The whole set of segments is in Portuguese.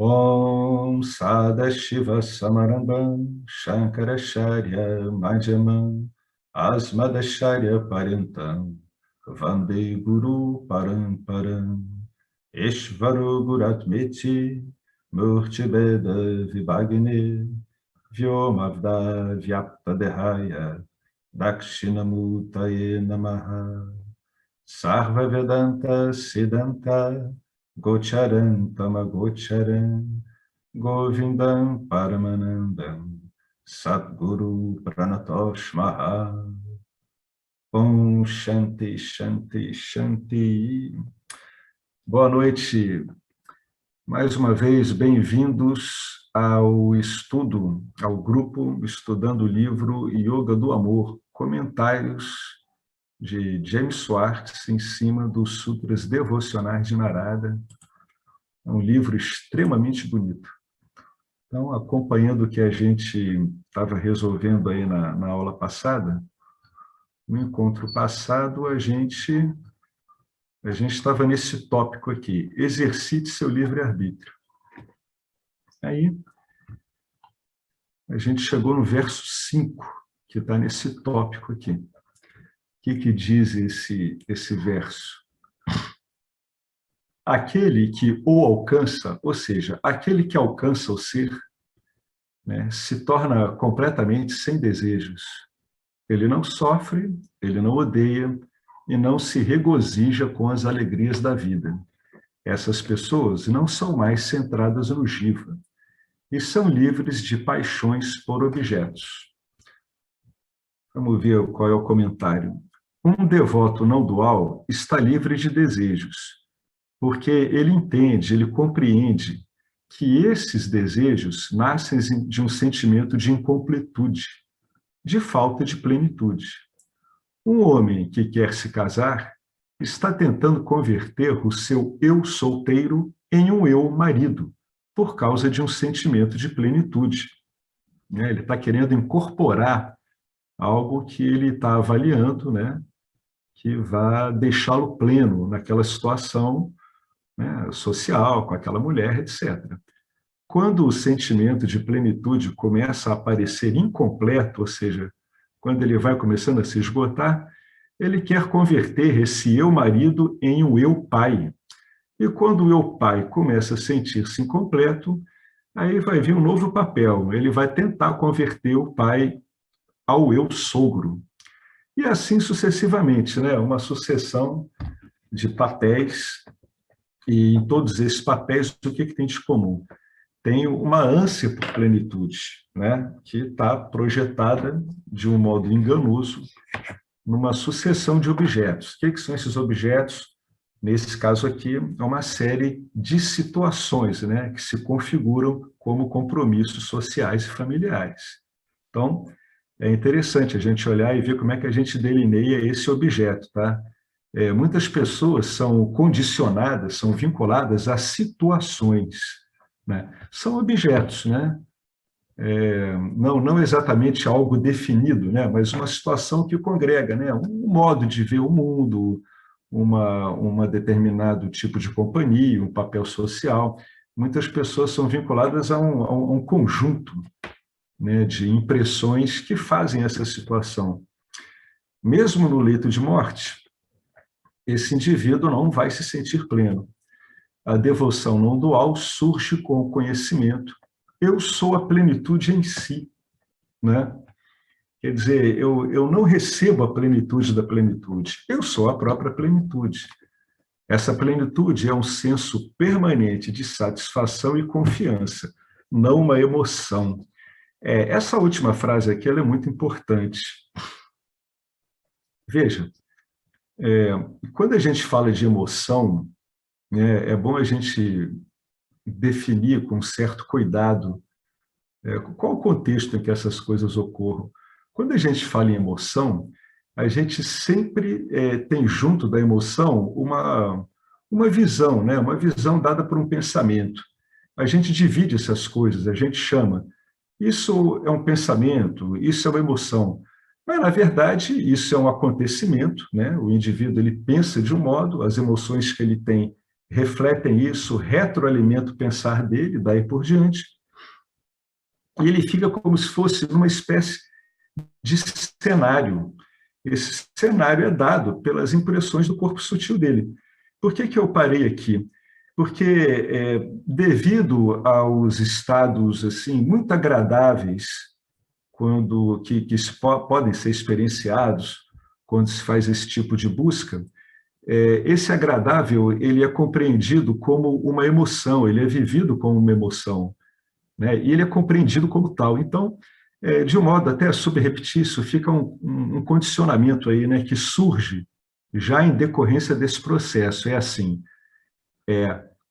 Om Sadashiva Samarambam Shankaracharya Madhyamam Asmadacharya Parentam Vande Guru Paramparam Ishvaro Guratmeti Murtibeda Vibhagne Vyomavda Vyapta Dehaya Dakshinamutaye Namaha Sarva Vedanta Siddhanta Gocharan Tamagocharan Govindam Paramanandam Satguru Pranatosh Maha Om Shanti Shanti Shanti. Boa noite, mais uma vez, bem-vindos ao estudo, ao grupo estudando o livro Yoga do Amor, comentários de James Schwartz em cima dos Sutras Devocionais de Narada. É um livro extremamente bonito. Então, acompanhando o que a gente estava resolvendo aí na aula passada, no encontro passado, a gente estava nesse tópico aqui, exercite seu livre-arbítrio. Aí, a gente chegou no verso 5, que está nesse tópico aqui. O que diz esse verso? Aquele que o alcança, ou seja, aquele que alcança o ser, né, se torna completamente sem desejos. Ele não sofre, ele não odeia e não se regozija com as alegrias da vida. Essas pessoas não são mais centradas no jiva e são livres de paixões por objetos. Vamos ver qual é o comentário. Um devoto não dual está livre de desejos, porque ele entende, ele compreende que esses desejos nascem de um sentimento de incompletude, de falta de plenitude. Um homem que quer se casar está tentando converter o seu eu solteiro em um eu marido, por causa de um sentimento de plenitude. Ele está querendo incorporar algo que ele está avaliando, né, que vai deixá-lo pleno naquela situação, né, social, com aquela mulher, etc. Quando o sentimento de plenitude começa a aparecer incompleto, ou seja, quando ele vai começando a se esgotar, ele quer converter esse eu marido em um eu pai. E quando o eu pai começa a sentir-se incompleto, aí vai vir um novo papel, ele vai tentar converter o pai ao eu sogro. E assim sucessivamente, né? Uma sucessão de papéis, e em todos esses papéis, o que tem de comum? Tem uma ânsia por plenitude, né? Que está projetada de um modo enganoso numa sucessão de objetos. O que são esses objetos? Nesse caso aqui, é uma série de situações, né? Que se configuram como compromissos sociais e familiares. Então, é interessante a gente olhar e ver como é que a gente delineia esse objeto, tá? Muitas pessoas são condicionadas, são vinculadas a situações, né? São objetos, né? Não exatamente algo definido, né? Mas uma situação que congrega, né? Um modo de ver o mundo, uma determinado tipo de companhia, um papel social. Muitas pessoas são vinculadas a um conjunto, né, de impressões que fazem essa situação. Mesmo no leito de morte, esse indivíduo não vai se sentir pleno. A devoção não dual surge com o conhecimento. Eu sou a plenitude em si, né? Quer dizer, eu não recebo a plenitude da plenitude, eu sou a própria plenitude. Essa plenitude é um senso permanente de satisfação e confiança, não uma emoção. Essa última frase aqui ela é muito importante. Veja, quando a gente fala de emoção, né, é bom a gente definir com certo cuidado qual o contexto em que essas coisas ocorram. Quando a gente fala em emoção, a gente sempre tem junto da emoção uma visão, né, uma visão dada por um pensamento. A gente divide essas coisas, a gente chama. Isso é um pensamento, isso é uma emoção. Mas, na verdade, isso é um acontecimento, né? O indivíduo ele pensa de um modo, as emoções que ele tem, refletem isso, retroalimentam o pensar dele, daí por diante, e ele fica como se fosse numa espécie de cenário. Esse cenário é dado pelas impressões do corpo sutil dele. Por que eu parei aqui? Porque, devido aos estados assim muito agradáveis podem ser experienciados quando se faz esse tipo de busca, esse agradável ele é compreendido como uma emoção, ele é vivido como uma emoção, né? E ele é compreendido como tal. Então, de um modo até subreptício, fica um condicionamento aí, né, que surge já em decorrência desse processo. É assim,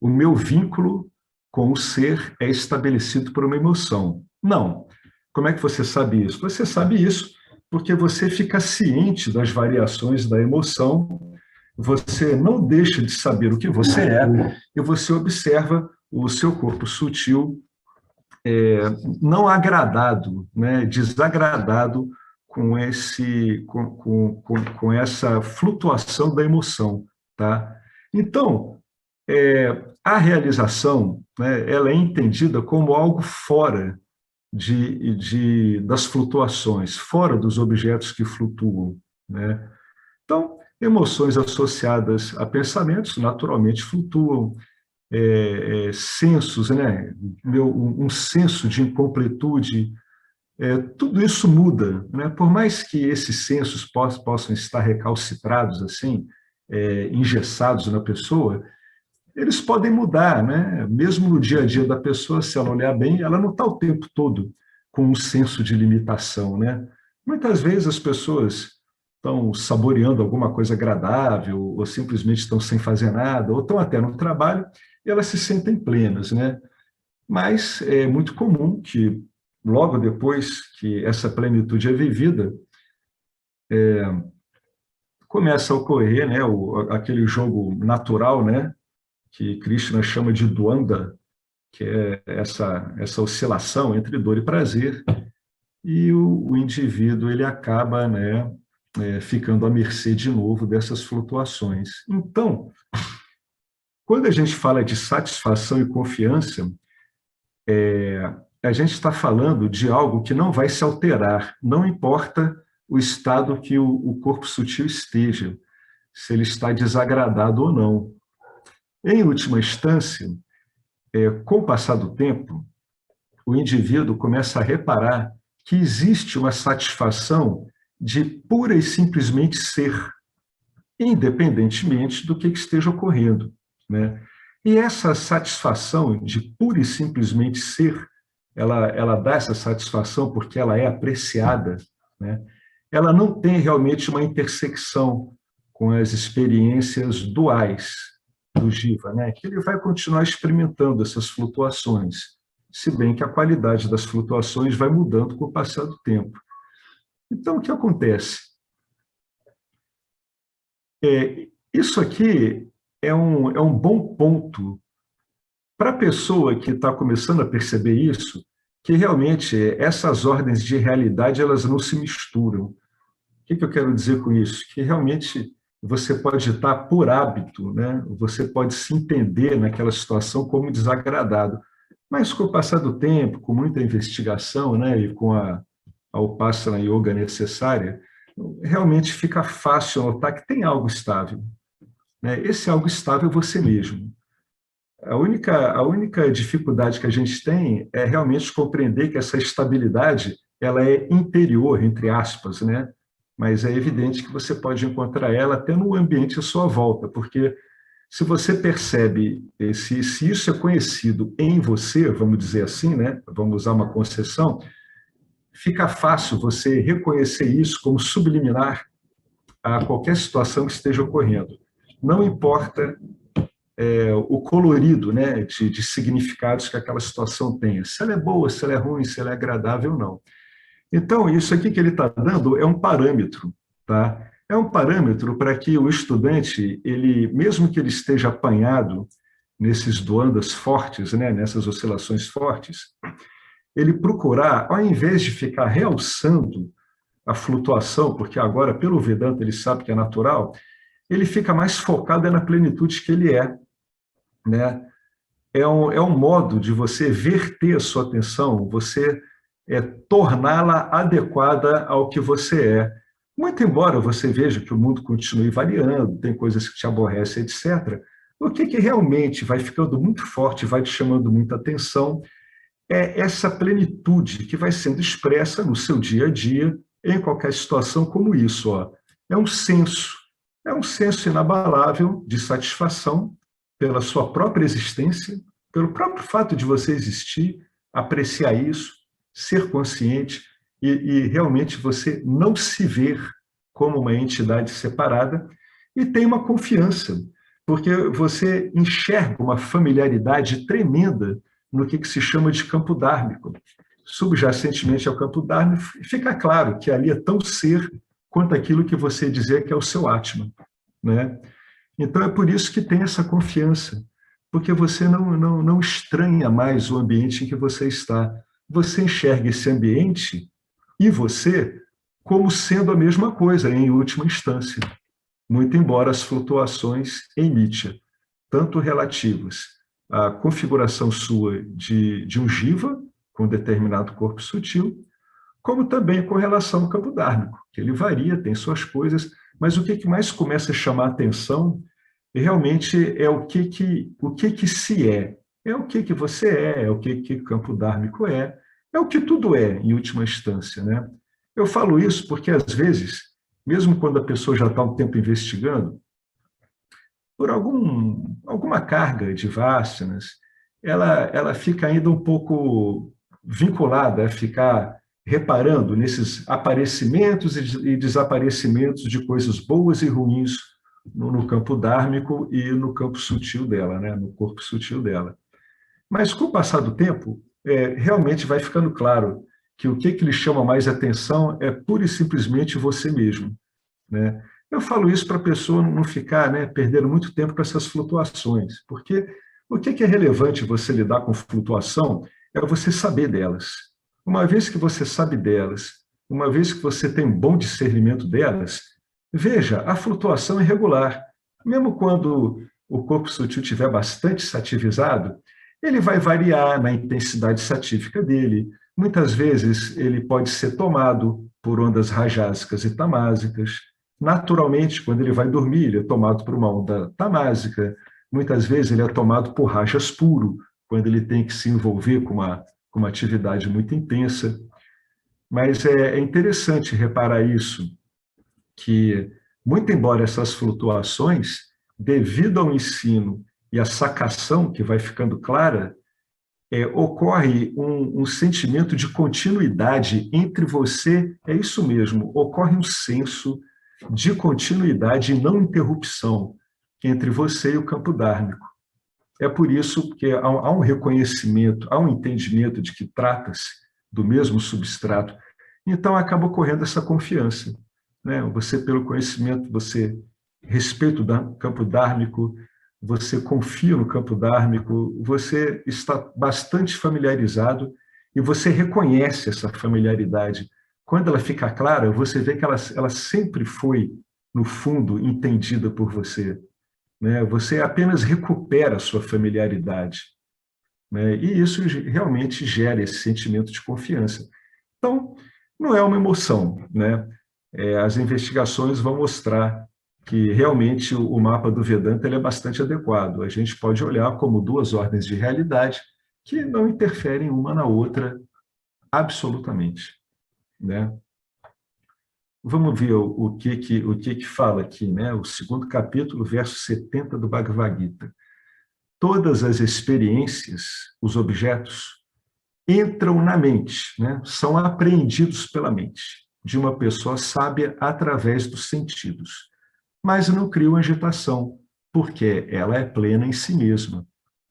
o meu vínculo com o ser é estabelecido por uma emoção. Não. Como é que você sabe isso? Você sabe isso porque você fica ciente das variações da emoção, você não deixa de saber o que você é e você observa o seu corpo sutil não agradado, né, desagradado com essa flutuação da emoção, tá? Então, a realização, né, ela é entendida como algo fora das flutuações, fora dos objetos que flutuam, né? Então, emoções associadas a pensamentos naturalmente flutuam, sensos, né? Um senso de incompletude, tudo isso muda, né? Por mais que esses sensos possam estar recalcitrados, assim, engessados na pessoa, eles podem mudar, né? Mesmo no dia a dia da pessoa, se ela olhar bem, ela não está o tempo todo com um senso de limitação, né? Muitas vezes as pessoas estão saboreando alguma coisa agradável, ou simplesmente estão sem fazer nada, ou estão até no trabalho, e elas se sentem plenas, né? Mas é muito comum que, logo depois que essa plenitude é vivida, começa a ocorrer, né, aquele jogo natural, né, que Krishna chama de Dvanda, que é essa oscilação entre dor e prazer, e o indivíduo ele acaba, né, ficando à mercê de novo dessas flutuações. Então, quando a gente fala de satisfação e confiança, a gente está falando de algo que não vai se alterar, não importa o estado que o corpo sutil esteja, se ele está desagradado ou não. Em última instância, com o passar do tempo, o indivíduo começa a reparar que existe uma satisfação de pura e simplesmente ser, independentemente do que esteja ocorrendo, né? E essa satisfação de pura e simplesmente ser, ela dá essa satisfação porque ela é apreciada, né? Ela não tem realmente uma intersecção com as experiências duais do Jiva, né? Que ele vai continuar experimentando essas flutuações, se bem que a qualidade das flutuações vai mudando com o passar do tempo. Então, o que acontece? Isso aqui é um bom ponto para a pessoa que está começando a perceber isso, que realmente essas ordens de realidade elas não se misturam. O que eu quero dizer com isso? Que realmente você pode estar por hábito, né? Você pode se entender naquela situação como desagradado, mas com o passar do tempo, com muita investigação, né, e com a Upasana Yoga necessária, realmente fica fácil notar que tem algo estável, né? Esse algo estável é você mesmo. A única dificuldade que a gente tem é realmente compreender que essa estabilidade ela é interior, entre aspas, né? Mas é evidente que você pode encontrar ela até no ambiente à sua volta, porque se você percebe, se isso é conhecido em você, vamos dizer assim, né? Vamos usar uma concessão, fica fácil você reconhecer isso como subliminar a qualquer situação que esteja ocorrendo. Não importa o colorido, né, de significados que aquela situação tenha, se ela é boa, se ela é ruim, se ela é agradável ou não. Então, isso aqui que ele está dando é um parâmetro, tá? É um parâmetro para que o estudante, ele, mesmo que ele esteja apanhado nesses dwandas fortes, né, nessas oscilações fortes, ele procurar, ao invés de ficar realçando a flutuação, porque agora, pelo Vedanta, ele sabe que é natural, ele fica mais focado na plenitude que ele é. né? É um modo de você verter a sua atenção, você torná-la adequada ao que você é. Muito embora você veja que o mundo continue variando, tem coisas que te aborrecem, etc., o que realmente vai ficando muito forte, vai te chamando muita atenção, é essa plenitude que vai sendo expressa no seu dia a dia, em qualquer situação como isso. Ó. É um senso inabalável de satisfação pela sua própria existência, pelo próprio fato de você existir, apreciar isso, ser consciente e realmente você não se ver como uma entidade separada e tem uma confiança, porque você enxerga uma familiaridade tremenda no que se chama de campo dármico. Subjacentemente ao campo dármico, fica claro que ali é tão ser quanto aquilo que você dizer que é o seu Atman, né? Então é por isso que tem essa confiança, porque você não estranha mais o ambiente em que você está. Você enxerga esse ambiente e você como sendo a mesma coisa, em última instância, muito embora as flutuações em Nietzsche, tanto relativas à configuração sua de um jiva, com determinado corpo sutil, como também com relação ao campo dármico, que ele varia, tem suas coisas, mas o que mais começa a chamar a atenção realmente é o que se é. É o que você é o que campo dármico é o que tudo é, em última instância, né? Eu falo isso porque, às vezes, mesmo quando a pessoa já está um tempo investigando, por alguma carga de vássanas, ela fica ainda um pouco vinculada a ficar reparando nesses aparecimentos e desaparecimentos de coisas boas e ruins no campo dármico e no campo sutil dela, né? No corpo sutil dela. Mas, com o passar do tempo, realmente vai ficando claro que o que lhe chama mais atenção é pura e simplesmente você mesmo, né? Eu falo isso para a pessoa não ficar, né, perdendo muito tempo com essas flutuações, porque o que é relevante você lidar com flutuação é você saber delas. Uma vez que você sabe delas, uma vez que você tem um bom discernimento delas, veja, a flutuação é regular. Mesmo quando o corpo sutil estiver bastante sativizado, ele vai variar na intensidade satífica dele. Muitas vezes ele pode ser tomado por ondas rajásicas e tamásicas. Naturalmente, quando ele vai dormir, ele é tomado por uma onda tamásica. Muitas vezes ele é tomado por rajas puro, quando ele tem que se envolver com uma atividade muito intensa. Mas é interessante reparar isso, que, muito embora essas flutuações, devido ao ensino e à sacação que vai ficando clara, ocorre um sentimento de continuidade entre você, é isso mesmo, ocorre um senso de continuidade e não interrupção entre você e o campo dármico. É por isso que há um reconhecimento, há um entendimento de que trata-se do mesmo substrato. Então, acaba ocorrendo essa confiança, né? Você, pelo conhecimento, você respeita o campo dármico, você confia no campo dármico, você está bastante familiarizado e você reconhece essa familiaridade. Quando ela fica clara, você vê que ela sempre foi, no fundo, entendida por você, né? Você apenas recupera a sua familiaridade, né? E isso realmente gera esse sentimento de confiança. Então, não é uma emoção, né? As investigações vão mostrar que realmente o mapa do Vedanta ele é bastante adequado. A gente pode olhar como duas ordens de realidade que não interferem uma na outra absolutamente, né? Vamos ver o que fala aqui, né? O segundo capítulo, verso 70 do Bhagavad Gita. Todas as experiências, os objetos, entram na mente, né? São apreendidos pela mente de uma pessoa sábia através dos sentidos, mas não criam agitação, porque ela é plena em si mesma,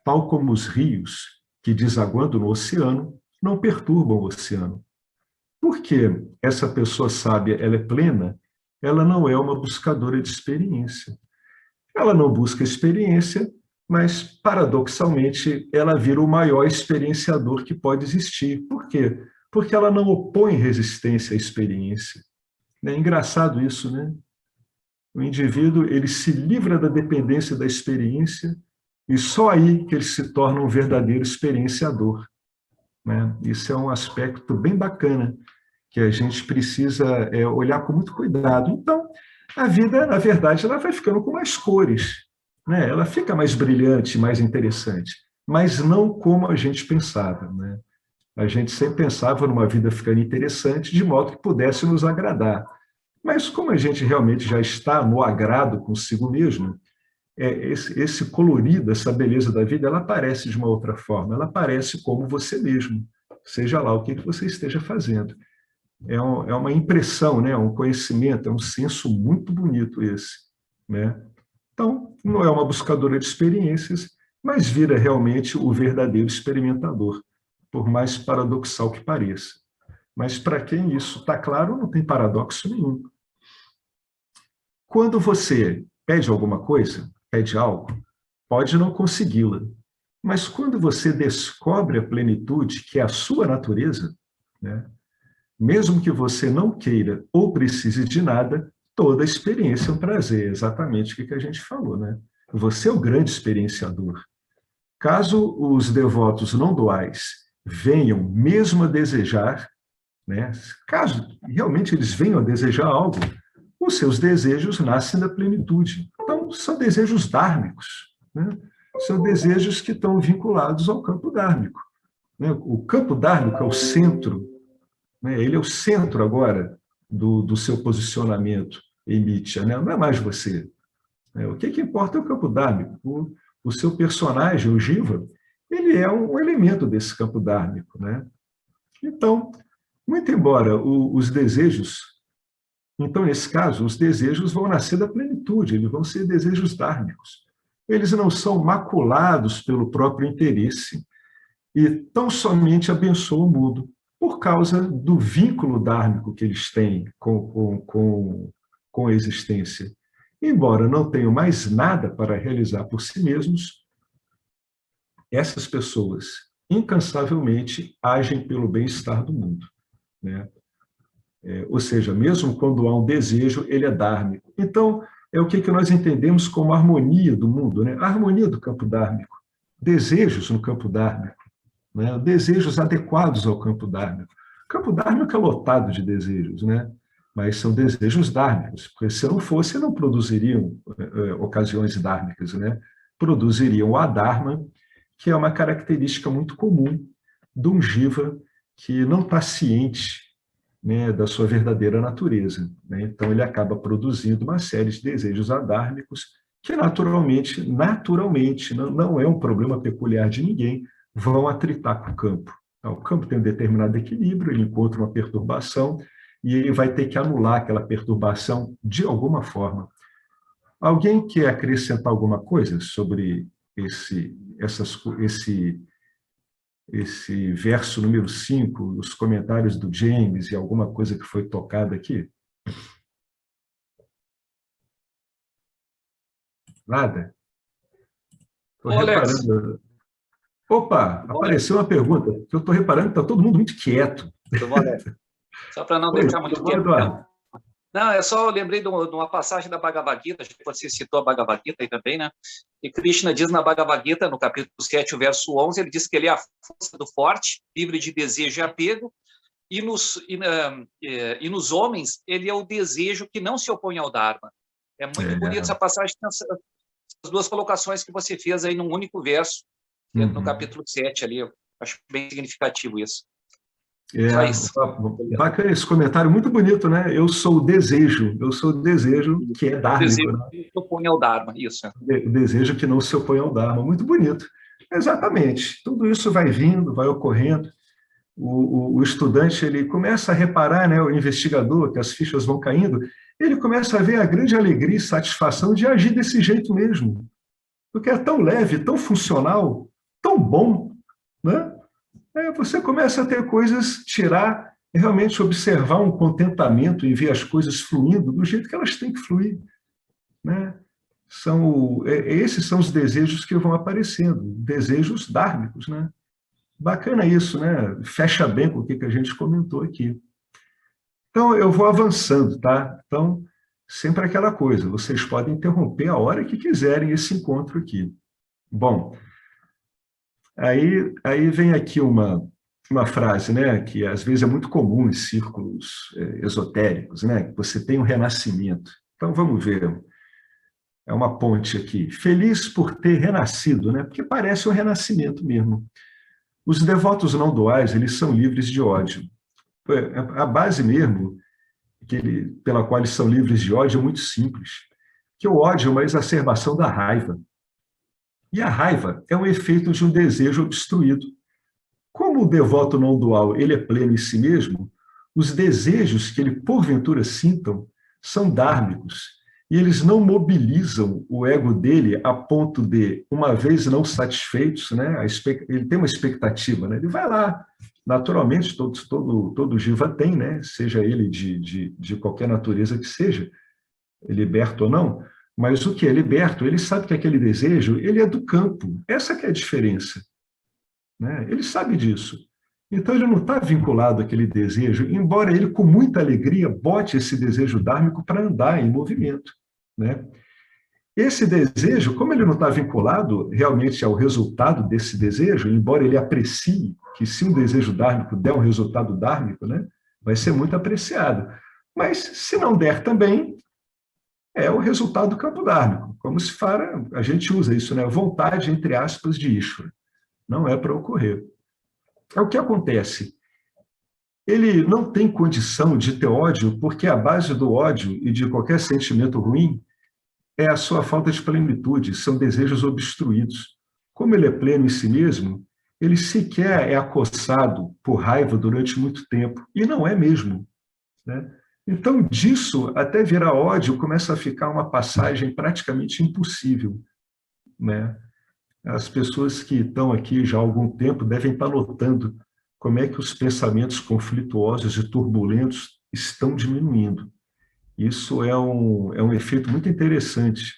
tal como os rios que, desaguando no oceano, não perturbam o oceano. Porque essa pessoa sábia ela é plena, ela não é uma buscadora de experiência. Ela não busca experiência, mas, paradoxalmente, ela vira o maior experienciador que pode existir. Por quê? Porque ela não opõe resistência à experiência. É engraçado isso, né? O indivíduo ele se livra da dependência da experiência E só aí que ele se torna um verdadeiro experienciador, né? Isso é um aspecto bem bacana, que a gente precisa olhar com muito cuidado. Então, a vida, na verdade, ela vai ficando com mais cores, né? Ela fica mais brilhante, mais interessante, mas não como a gente pensava, né? A gente sempre pensava numa vida ficando interessante, de modo que pudesse nos agradar. Mas como a gente realmente já está no agrado consigo mesmo, esse colorido, essa beleza da vida, ela aparece de uma outra forma, ela aparece como você mesmo, seja lá o que você esteja fazendo. É uma impressão, né? Um conhecimento, é um senso muito bonito esse, né? Então, não é uma buscadora de experiências, mas vira realmente o verdadeiro experimentador, por mais paradoxal que pareça. Mas para quem isso está claro, não tem paradoxo nenhum. Quando você pede alguma coisa, pede algo, pode não consegui-la, mas quando você descobre a plenitude, que é a sua natureza, né? Mesmo que você não queira ou precise de nada, toda experiência é um prazer, exatamente o que a gente falou, né? Você é o grande experienciador. Caso os devotos não duais venham mesmo a desejar, né? Caso realmente eles venham a desejar algo, os seus desejos nascem da plenitude. Então, são desejos dármicos, né? São desejos que estão vinculados ao campo dármico, né? O campo dármico é o centro, né? Ele é o centro agora do seu posicionamento em Mitya, né? Não é mais você. Né? O que importa é o campo dármico. O seu personagem, o Jiva, ele é um elemento desse campo dármico, né? Então, muito embora os desejos, então, nesse caso, os desejos vão nascer da plenitude, eles vão ser desejos dármicos. Eles não são maculados pelo próprio interesse e tão somente abençoam o mundo por causa do vínculo dármico que eles têm com a existência. Embora não tenham mais nada para realizar por si mesmos, essas pessoas incansavelmente agem pelo bem-estar do mundo, né? Ou seja, mesmo quando há um desejo, ele é dármico. Então, é o que nós entendemos como harmonia do mundo, né? A harmonia do campo dármico. Desejos no campo dármico, né? Desejos adequados ao campo dármico. O campo dármico é lotado de desejos, né? Mas são desejos dármicos, porque se não fosse, não produziriam ocasiões dármicas, né? Produziriam o adharma, que é uma característica muito comum de um jiva que não está ciente, né, da sua verdadeira natureza, né? Então, ele acaba produzindo uma série de desejos adármicos que, naturalmente, não é um problema peculiar de ninguém, vão atritar com o campo. Então, o campo tem um determinado equilíbrio, ele encontra uma perturbação e ele vai ter que anular aquela perturbação de alguma forma. Alguém quer acrescentar alguma coisa sobre esse verso número 5, os comentários do James e alguma coisa que foi tocada aqui? Nada? Estou Ô, Alex, reparando. Opa, tudo bom, Alex? apareceu uma pergunta que eu estou reparando que está todo mundo muito quieto. Tudo bom, Alex? Só para não Oi, deixar tudo muito bom, tempo, então. Eduardo? Não, é só eu lembrei de uma passagem da Bhagavad Gita, já que você citou a Bhagavad Gita aí também, né? E Krishna diz na Bhagavad Gita, no capítulo 7, o verso 11, ele diz que ele é a força do forte, livre de desejo e apego, e nos homens, ele é o desejo que não se opõe ao Dharma. É muito bonita essa passagem, as duas colocações que você fez aí num único verso, no Uhum. capítulo 7 ali, eu acho bem significativo isso. É, Só isso. bacana esse comentário, muito bonito, né? Eu sou o desejo que é O dármico, desejo né? que se opõe ao Dharma, isso. O desejo que não se opõe ao Dharma, muito bonito. Exatamente, tudo isso vai vindo, vai ocorrendo. O estudante ele começa a reparar, né, o investigador, que as fichas vão caindo, ele começa a ver a grande alegria e satisfação de agir desse jeito mesmo, porque é tão leve, tão funcional, tão bom, né? Você começa a ter coisas, tirar, realmente observar um contentamento em ver as coisas fluindo do jeito que elas têm que fluir, né? Esses são os desejos que vão aparecendo, desejos dármicos, né? Bacana isso, né? Fecha bem com o que a gente comentou aqui. Então, eu vou avançando, tá? Então, sempre aquela coisa, vocês podem interromper a hora que quiserem esse encontro aqui. Bom, aí vem aqui uma frase, né, que às vezes é muito comum em círculos esotéricos, né, que você tem um renascimento. Então, vamos ver, é uma ponte aqui. Feliz por ter renascido, né, porque parece um renascimento mesmo. Os devotos não duais, eles são livres de ódio. A base mesmo pela qual eles são livres de ódio é muito simples, que o ódio é uma exacerbação da raiva. E a raiva é um efeito de um desejo obstruído. Como o devoto não dual ele é pleno em si mesmo, os desejos que ele porventura sintam são dármicos, e eles não mobilizam o ego dele a ponto de, uma vez não satisfeitos, né, ele tem uma expectativa, né, ele vai lá, naturalmente, todo jiva tem, né, seja ele de qualquer natureza que seja, liberto ou não, mas o que é liberto, ele sabe que aquele desejo, ele é do campo, essa que é a diferença, né? Ele sabe disso. Então, ele não está vinculado àquele desejo, embora ele, com muita alegria, bote esse desejo dármico para andar em movimento, né? Esse desejo, como ele não está vinculado realmente ao resultado desse desejo, embora ele aprecie que se um desejo dármico der um resultado dármico, né, vai ser muito apreciado. Mas, se não der também, é o resultado do campo dármico. Como se fala, a gente usa isso, né? Vontade, entre aspas, de Ishvara. Não é para ocorrer. É o que acontece. Ele não tem condição de ter ódio, porque a base do ódio e de qualquer sentimento ruim é a sua falta de plenitude, são desejos obstruídos. Como ele é pleno em si mesmo, ele sequer é acossado por raiva durante muito tempo, e não é mesmo, né? Então, disso até virar ódio, começa a ficar uma passagem praticamente impossível, né? As pessoas que estão aqui já há algum tempo devem estar notando como é que os pensamentos conflituosos e turbulentos estão diminuindo. Isso é um efeito muito interessante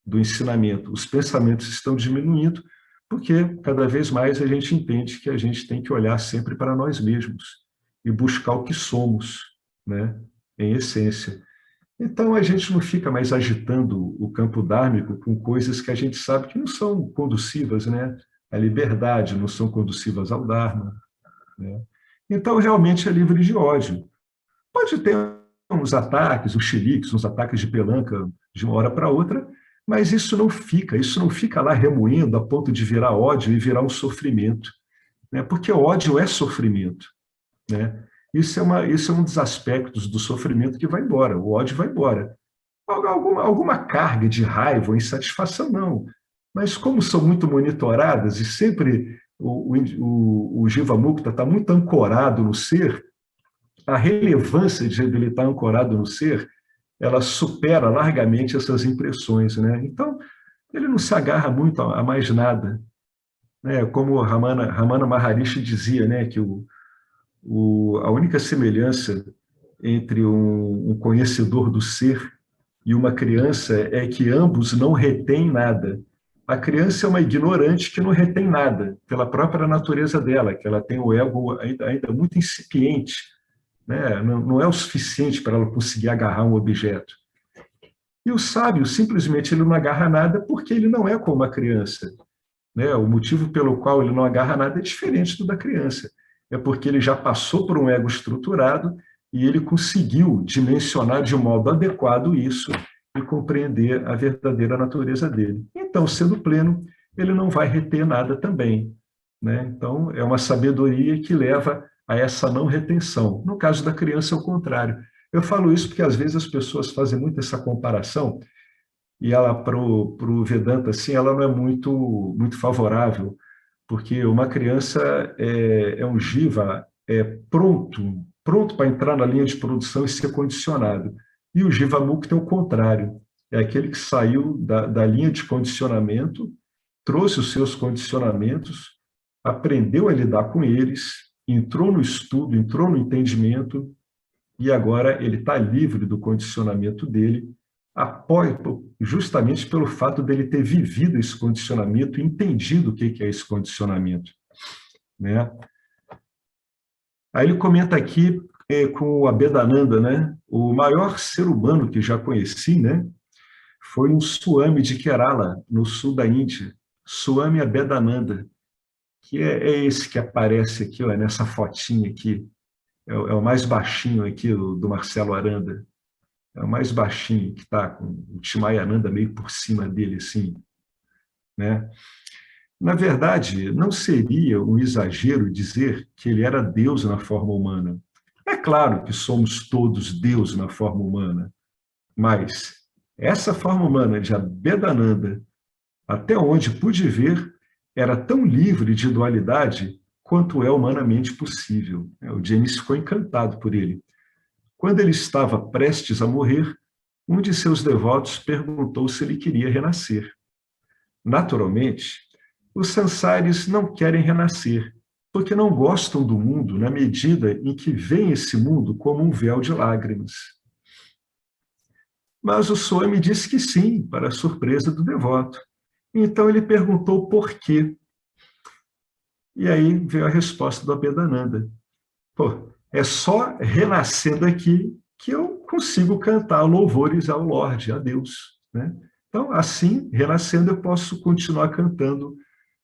do ensinamento. Os pensamentos estão diminuindo porque cada vez mais a gente entende que a gente tem que olhar sempre para nós mesmos e buscar o que somos, né, em essência. Então, a gente não fica mais agitando o campo dármico com coisas que a gente sabe que não são conducivas, né? A liberdade não são conducivas ao Dharma, né? Então, realmente é livre de ódio. Pode ter uns ataques, uns chiliques, uns ataques de pelanca de uma hora para outra, mas isso não fica lá remoendo a ponto de virar ódio e virar um sofrimento, né? Porque ódio é sofrimento, né? Isso é um dos aspectos do sofrimento que vai embora, o ódio vai embora. Alguma carga de raiva ou insatisfação, não. Mas como são muito monitoradas e sempre o Jiva Mukta está muito ancorado no ser, a relevância de ele estar ancorado no ser, ela supera largamente essas impressões, né? Então, ele não se agarra muito a mais nada, né? Como Ramana Maharishi dizia, né, que a única semelhança entre um conhecedor do ser e uma criança é que ambos não retêm nada. A criança é uma ignorante que não retém nada, pela própria natureza dela, que ela tem o ego ainda muito incipiente, né? Não é o suficiente para ela conseguir agarrar um objeto. E o sábio, simplesmente, ele não agarra nada porque ele não é como a criança, né? O motivo pelo qual ele não agarra nada é diferente do da criança. É porque ele já passou por um ego estruturado e ele conseguiu dimensionar de um modo adequado isso e compreender a verdadeira natureza dele. Então, sendo pleno, ele não vai reter nada também, né? Então, é uma sabedoria que leva a essa não retenção. No caso da criança, é o contrário. Eu falo isso porque, às vezes, as pessoas fazem muito essa comparação e ela, para o Vedanta, assim, ela não é muito favorável, porque uma criança é um jiva pronto para entrar na linha de produção e ser condicionado. E o jiva mukta é o contrário, é aquele que saiu da linha de condicionamento, trouxe os seus condicionamentos, aprendeu a lidar com eles, entrou no estudo, entrou no entendimento, e agora ele está livre do condicionamento dele, justamente pelo fato dele ter vivido esse condicionamento e entendido o que é esse condicionamento, né? Aí ele comenta aqui com o Abhedananda, né? O maior ser humano que já conheci, né, foi um Swami de Kerala, no sul da Índia. Swami Abhedananda, que é esse que aparece aqui, ó, nessa fotinha aqui, é o mais baixinho aqui do Marcelo Aranda, é o mais baixinho, que está com o Chimayananda meio por cima dele, assim, né? Na verdade, não seria um exagero dizer que ele era Deus na forma humana. É claro que somos todos Deus na forma humana, mas essa forma humana de Abhedananda, até onde pude ver, era tão livre de dualidade quanto é humanamente possível. O James ficou encantado por ele. Quando ele estava prestes a morrer, um de seus devotos perguntou se ele queria renascer. Naturalmente, os sansaris não querem renascer, porque não gostam do mundo na medida em que veem esse mundo como um véu de lágrimas. Mas o Swami disse que sim, para a surpresa do devoto. Então ele perguntou por quê. E aí veio a resposta do Abhedananda. Pô, é só renascendo aqui que eu consigo cantar louvores ao Lorde, a Deus, né? Então, assim, renascendo, eu posso continuar cantando,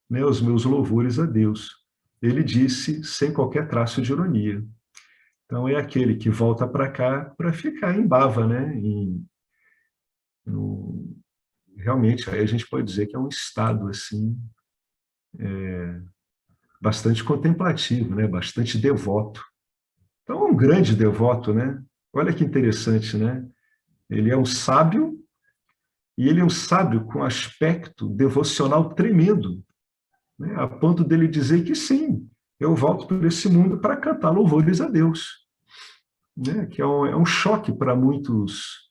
né, os meus louvores a Deus. Ele disse sem qualquer traço de ironia. Então, é aquele que volta para cá para ficar em Bava, né? No, realmente, aí a gente pode dizer que é um estado assim, bastante contemplativo, né? Bastante devoto. Então, é um grande devoto, né? Olha que interessante, né? Ele é um sábio, e ele é um sábio com aspecto devocional tremendo, né? A ponto dele dizer que sim, eu volto por esse mundo para cantar louvores a Deus, né? Que é um choque para muitos,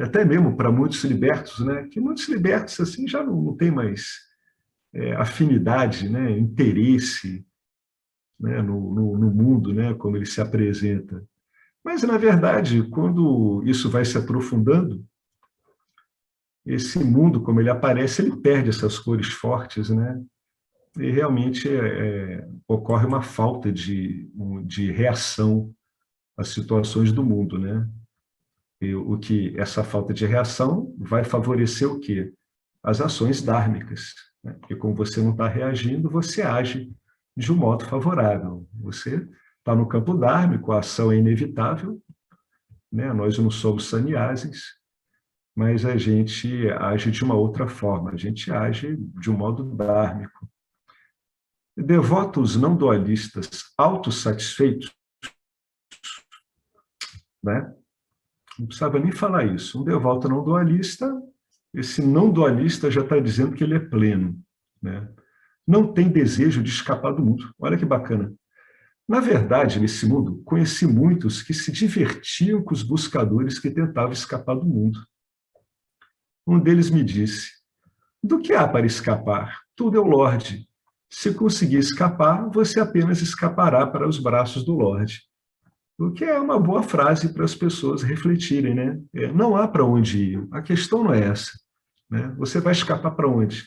até mesmo para muitos libertos, né? Que muitos libertos assim já não tem mais afinidade, né? Interesse, né? No mundo, né? Como ele se apresenta. Mas, na verdade, quando isso vai se aprofundando, esse mundo, como ele aparece, ele perde essas cores fortes, né? E realmente ocorre uma falta de reação às situações do mundo, né? E o que essa falta de reação vai favorecer o quê? As ações dármicas, né? Porque como você não está reagindo, você age de um modo favorável. Você está no campo dármico, a ação é inevitável, né? Nós não somos sannyasis, mas a gente age de uma outra forma, a gente age de um modo dármico. Devotos não dualistas autossatisfeitos, né? Não precisava nem falar isso. Um devoto não dualista, esse não dualista já está dizendo que ele é pleno, né? Não tem desejo de escapar do mundo. Olha que bacana. Na verdade, nesse mundo, conheci muitos que se divertiam com os buscadores que tentavam escapar do mundo. Um deles me disse: do que há para escapar? Tudo é o Lorde. Se conseguir escapar, você apenas escapará para os braços do Lorde. O que é uma boa frase para as pessoas refletirem, né? Não há para onde ir. A questão não é essa, né? Você vai escapar para onde?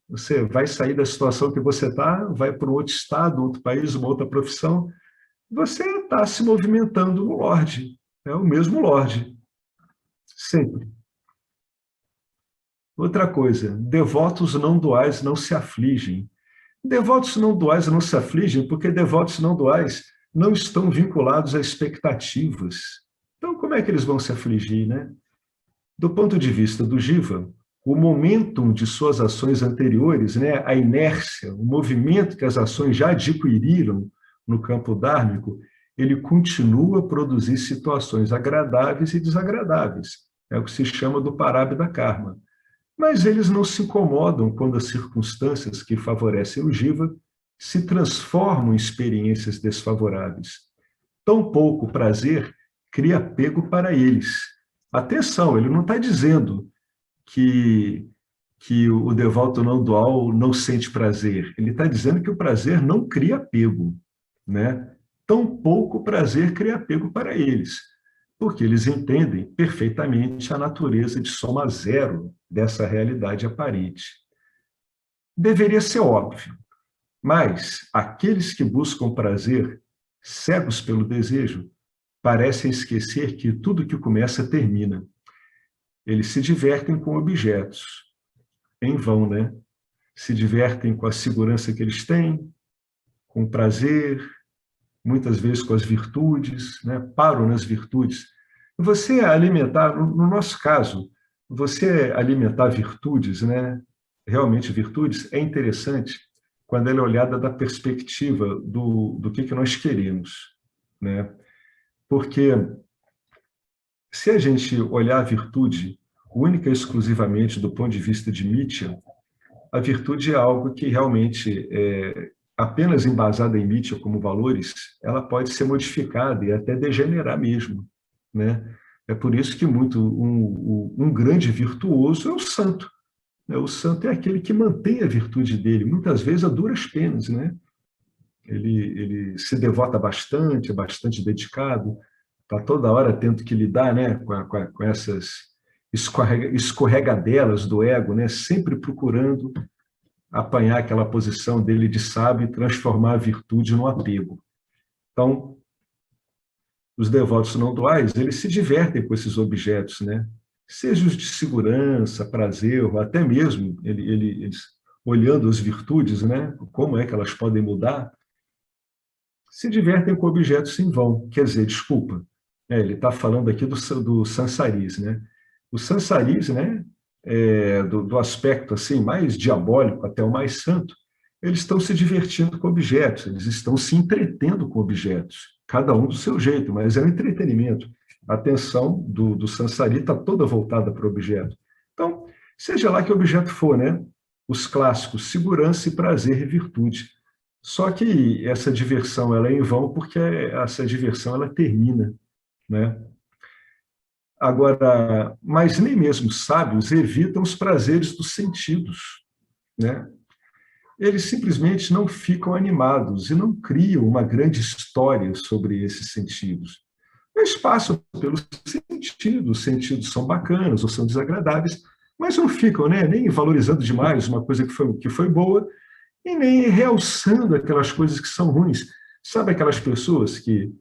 Você vai sair da situação que você está, vai para um outro estado, outro país, uma outra profissão. Você está se movimentando no Lorde. É o mesmo Lorde. Sempre. Outra coisa, devotos não duais não se afligem. Devotos não duais não se afligem porque devotos não duais não estão vinculados a expectativas. Então, como é que eles vão se afligir, né? Do ponto de vista do Jiva, o momentum de suas ações anteriores, né, a inércia, o movimento que as ações já adquiriram no campo dármico, ele continua a produzir situações agradáveis e desagradáveis. É o que se chama do Parabdha Karma. Mas eles não se incomodam quando as circunstâncias que favorecem o Jiva se transformam em experiências desfavoráveis. Tão pouco prazer cria apego para eles. Atenção, ele não está dizendo que o devoto não dual não sente prazer. Ele está dizendo que o prazer não cria apego, né? Tão pouco prazer cria apego para eles, porque eles entendem perfeitamente a natureza de soma zero dessa realidade aparente. Deveria ser óbvio, mas aqueles que buscam prazer, cegos pelo desejo, parecem esquecer que tudo que começa termina. Eles se divertem com objetos, em vão, né? se divertem com a segurança que eles têm, com o prazer, muitas vezes com as virtudes, né? Param nas virtudes. Você alimentar, no nosso caso, você alimentar virtudes, né? Realmente virtudes, é interessante quando ela é olhada da perspectiva do que nós queremos, né? Porque se a gente olhar a virtude única e exclusivamente do ponto de vista de Nietzsche, a virtude é algo que realmente, apenas embasada em Nietzsche como valores, ela pode ser modificada e até degenerar mesmo, né? É por isso que um grande virtuoso é o santo, né? O santo é aquele que mantém a virtude dele, muitas vezes a duras penas, né? Ele se devota bastante, é bastante dedicado, está toda hora tendo que lidar, né, com essas escorregadelas do ego, né, sempre procurando apanhar aquela posição dele de sábio e transformar a virtude no apego. Então, os devotos não duais, eles se divertem com esses objetos, né? Seja os de segurança, prazer, ou até mesmo eles olhando as virtudes, né? Como é que elas podem mudar, se divertem com objetos em vão. Quer dizer, desculpa, ele está falando aqui do Sansariz, né? O Sansariz, né, do aspecto assim mais diabólico até o mais santo, eles estão se divertindo com objetos, eles estão se entretendo com objetos, cada um do seu jeito, mas é um entretenimento. A atenção do Sansari está toda voltada para o objeto. Então, seja lá que objeto for, né? Os clássicos, segurança e prazer e virtude. Só que essa diversão ela é em vão porque essa diversão ela termina, né? Agora, mas nem mesmo os sábios evitam os prazeres dos sentidos, né? Eles simplesmente não ficam animados e não criam uma grande história sobre esses sentidos. Eles passam pelos sentidos, os sentidos são bacanas ou são desagradáveis, mas não ficam, né, nem valorizando demais uma coisa que foi boa e nem realçando aquelas coisas que são ruins. Sabe aquelas pessoas que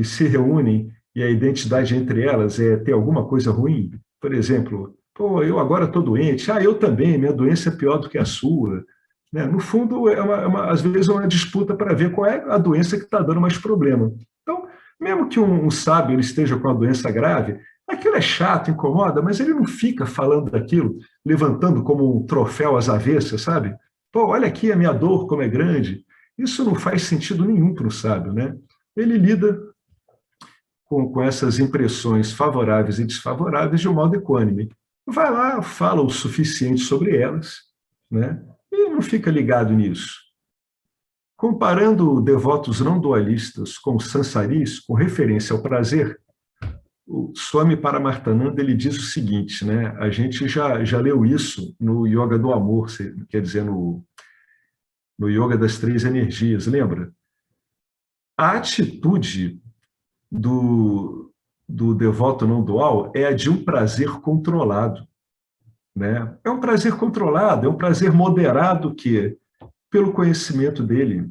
se reúnem e a identidade entre elas é ter alguma coisa ruim? Por exemplo, pô, eu agora estou doente, eu também, minha doença é pior do que a sua. Né? No fundo, às vezes é uma disputa para ver qual é a doença que está dando mais problema. Então, mesmo que um sábio ele esteja com uma doença grave, aquilo é chato, incomoda, mas ele não fica falando daquilo, levantando como um troféu às avessas, sabe? Pô, olha aqui a minha dor, como é grande. Isso não faz sentido nenhum para o sábio, né? Ele lida com essas impressões favoráveis e desfavoráveis de um modo equânime. Vai lá, fala o suficiente sobre elas, né? E não fica ligado nisso. Comparando devotos não dualistas com Sansaris, com referência ao prazer, o Swami Paramarthananda ele diz o seguinte, né? A gente já leu isso no Yoga do Amor, quer dizer, no Yoga das Três Energias, lembra? A atitude do devoto não dual é a de um prazer controlado, né? É um prazer controlado, é um prazer moderado que, pelo conhecimento dele,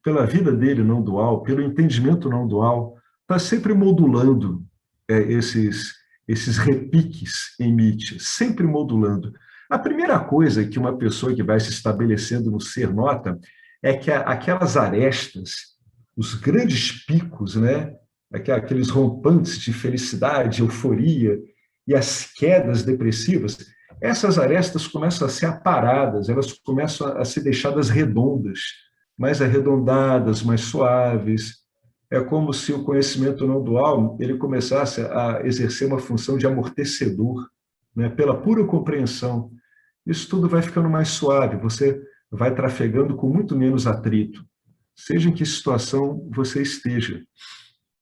pela vida dele não dual, pelo entendimento não dual, está sempre modulando esses repiques em Nietzsche, sempre modulando. A primeira coisa que uma pessoa que vai se estabelecendo no ser nota é que aquelas arestas, os grandes picos, né, aqueles rompantes de felicidade, euforia e as quedas depressivas, essas arestas começam a ser aparadas, elas começam a ser deixadas redondas, mais arredondadas, mais suaves. É como se o conhecimento não dual ele começasse a exercer uma função de amortecedor, né, pela pura compreensão. Isso tudo vai ficando mais suave, você vai trafegando com muito menos atrito, seja em que situação você esteja.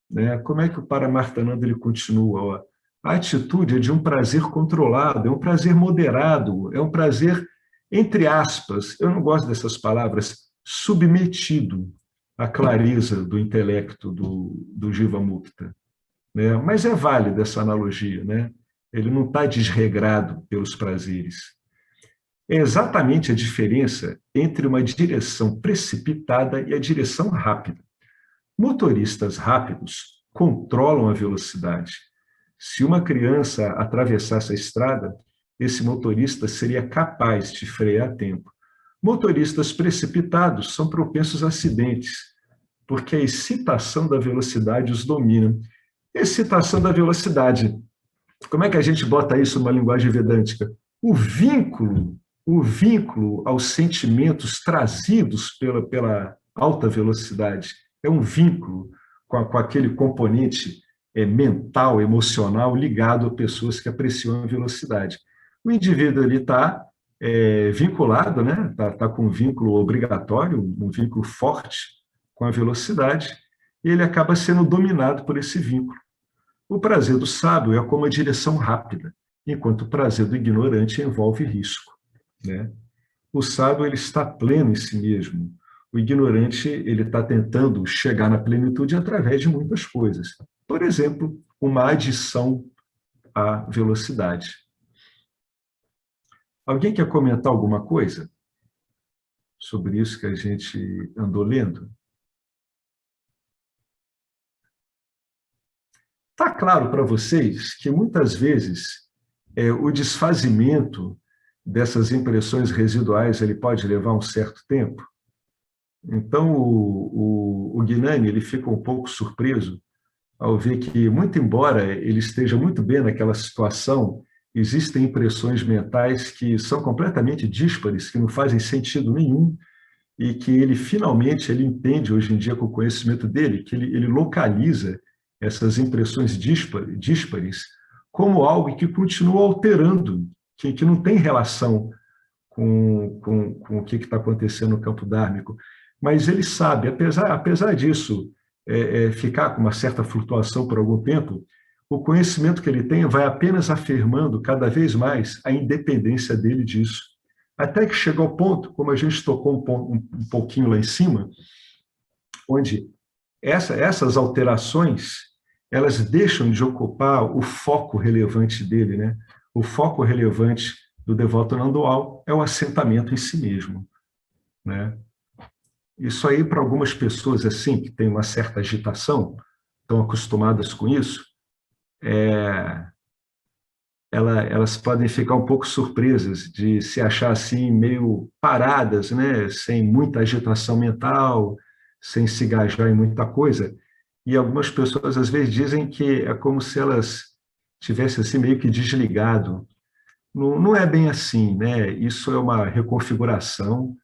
Né? Como é que o Paramarthananda ele continua? Ó? A atitude é de um prazer controlado, é um prazer moderado, é um prazer, entre aspas, eu não gosto dessas palavras, submetido à clareza do intelecto do Jiva Mukta. Né? Mas é válida essa analogia, né? Ele não está desregrado pelos prazeres. É exatamente a diferença entre uma direção precipitada e a direção rápida. Motoristas rápidos controlam a velocidade. Se uma criança atravessasse a estrada, esse motorista seria capaz de frear a tempo. Motoristas precipitados são propensos a acidentes, porque a excitação da velocidade os domina. Excitação da velocidade. Como é que a gente bota isso numa linguagem vedântica? O vínculo aos sentimentos trazidos pela alta velocidade é um vínculo com aquele componente mental, emocional, ligado a pessoas que apreciam a velocidade. O indivíduo está vinculado, né? Tá com um vínculo obrigatório, um vínculo forte com a velocidade, e ele acaba sendo dominado por esse vínculo. O prazer do sábio é como a direção rápida, enquanto o prazer do ignorante envolve risco, né? O sábio ele está pleno em si mesmo. O ignorante ele está tentando chegar na plenitude através de muitas coisas. Por exemplo, uma adição à velocidade. Alguém quer comentar alguma coisa sobre isso que a gente andou lendo? Está claro para vocês que muitas vezes o desfazimento dessas impressões residuais ele pode levar um certo tempo? Então, o Gnani ele fica um pouco surpreso ao ver que, muito embora ele esteja muito bem naquela situação, existem impressões mentais que são completamente díspares, que não fazem sentido nenhum, e que ele finalmente ele entende hoje em dia com o conhecimento dele, que ele localiza essas impressões díspares como algo que continua alterando, que não tem relação com o que está acontecendo no campo dármico. Mas ele sabe, apesar disso ficar com uma certa flutuação por algum tempo, o conhecimento que ele tem vai apenas afirmando cada vez mais a independência dele disso. Até que chega ao ponto, como a gente tocou um pouquinho lá em cima, onde essas alterações elas deixam de ocupar o foco relevante dele, né? O foco relevante do devoto não dual é o assentamento em si mesmo, né? Isso aí, para algumas pessoas assim, que têm uma certa agitação, estão acostumadas com isso, elas podem ficar um pouco surpresas de se achar assim meio paradas, né? Sem muita agitação mental, sem se engajar em muita coisa. E algumas pessoas às vezes dizem que é como se elas tivessem assim meio que desligado. Não é bem assim, né? Isso é uma reconfiguração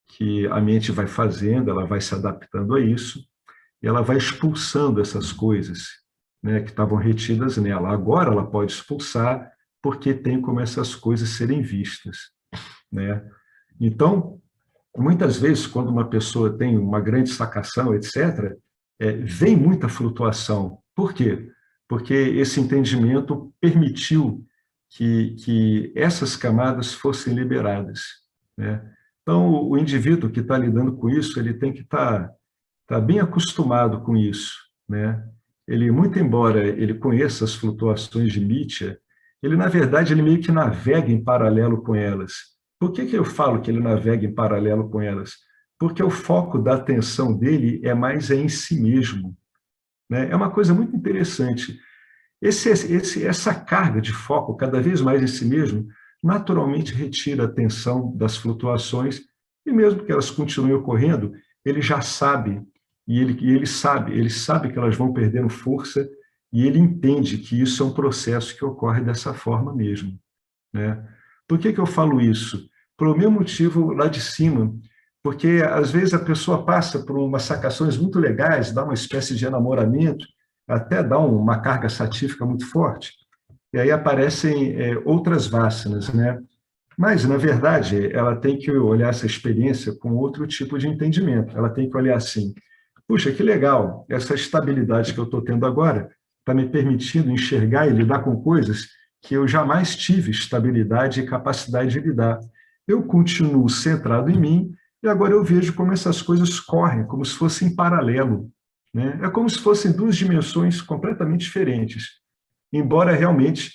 que a mente vai fazendo, ela vai se adaptando a isso, e ela vai expulsando essas coisas, né, que estavam retidas nela. Agora ela pode expulsar, porque tem como essas coisas serem vistas, né? Então, muitas vezes, quando uma pessoa tem uma grande sacação, etc., vem muita flutuação. Por quê? Porque esse entendimento permitiu que essas camadas fossem liberadas, né? Então, o indivíduo que está lidando com isso, ele tem que estar bem acostumado com isso, né? Ele, muito embora ele conheça as flutuações de Mitya, ele, na verdade, ele meio que navega em paralelo com elas. Por que eu falo que ele navega em paralelo com elas? Porque o foco da atenção dele é mais em si mesmo, né? É uma coisa muito interessante. Essa carga de foco cada vez mais em si mesmo, naturalmente retira a atenção das flutuações, e mesmo que elas continuem ocorrendo, ele já sabe, e ele sabe que elas vão perdendo força, e ele entende que isso é um processo que ocorre dessa forma mesmo, né? Por que eu falo isso? Pelo mesmo motivo lá de cima, porque às vezes a pessoa passa por umas sacações muito legais, dá uma espécie de enamoramento, até dá uma carga satífica muito forte, e aí aparecem outras vasanas, né? Mas, na verdade, ela tem que olhar essa experiência com outro tipo de entendimento. Ela tem que olhar assim, puxa, que legal, essa estabilidade que eu estou tendo agora está me permitindo enxergar e lidar com coisas que eu jamais tive estabilidade e capacidade de lidar. Eu continuo centrado em mim e agora eu vejo como essas coisas correm, como se fossem em paralelo, né? É como se fossem duas dimensões completamente diferentes. Embora realmente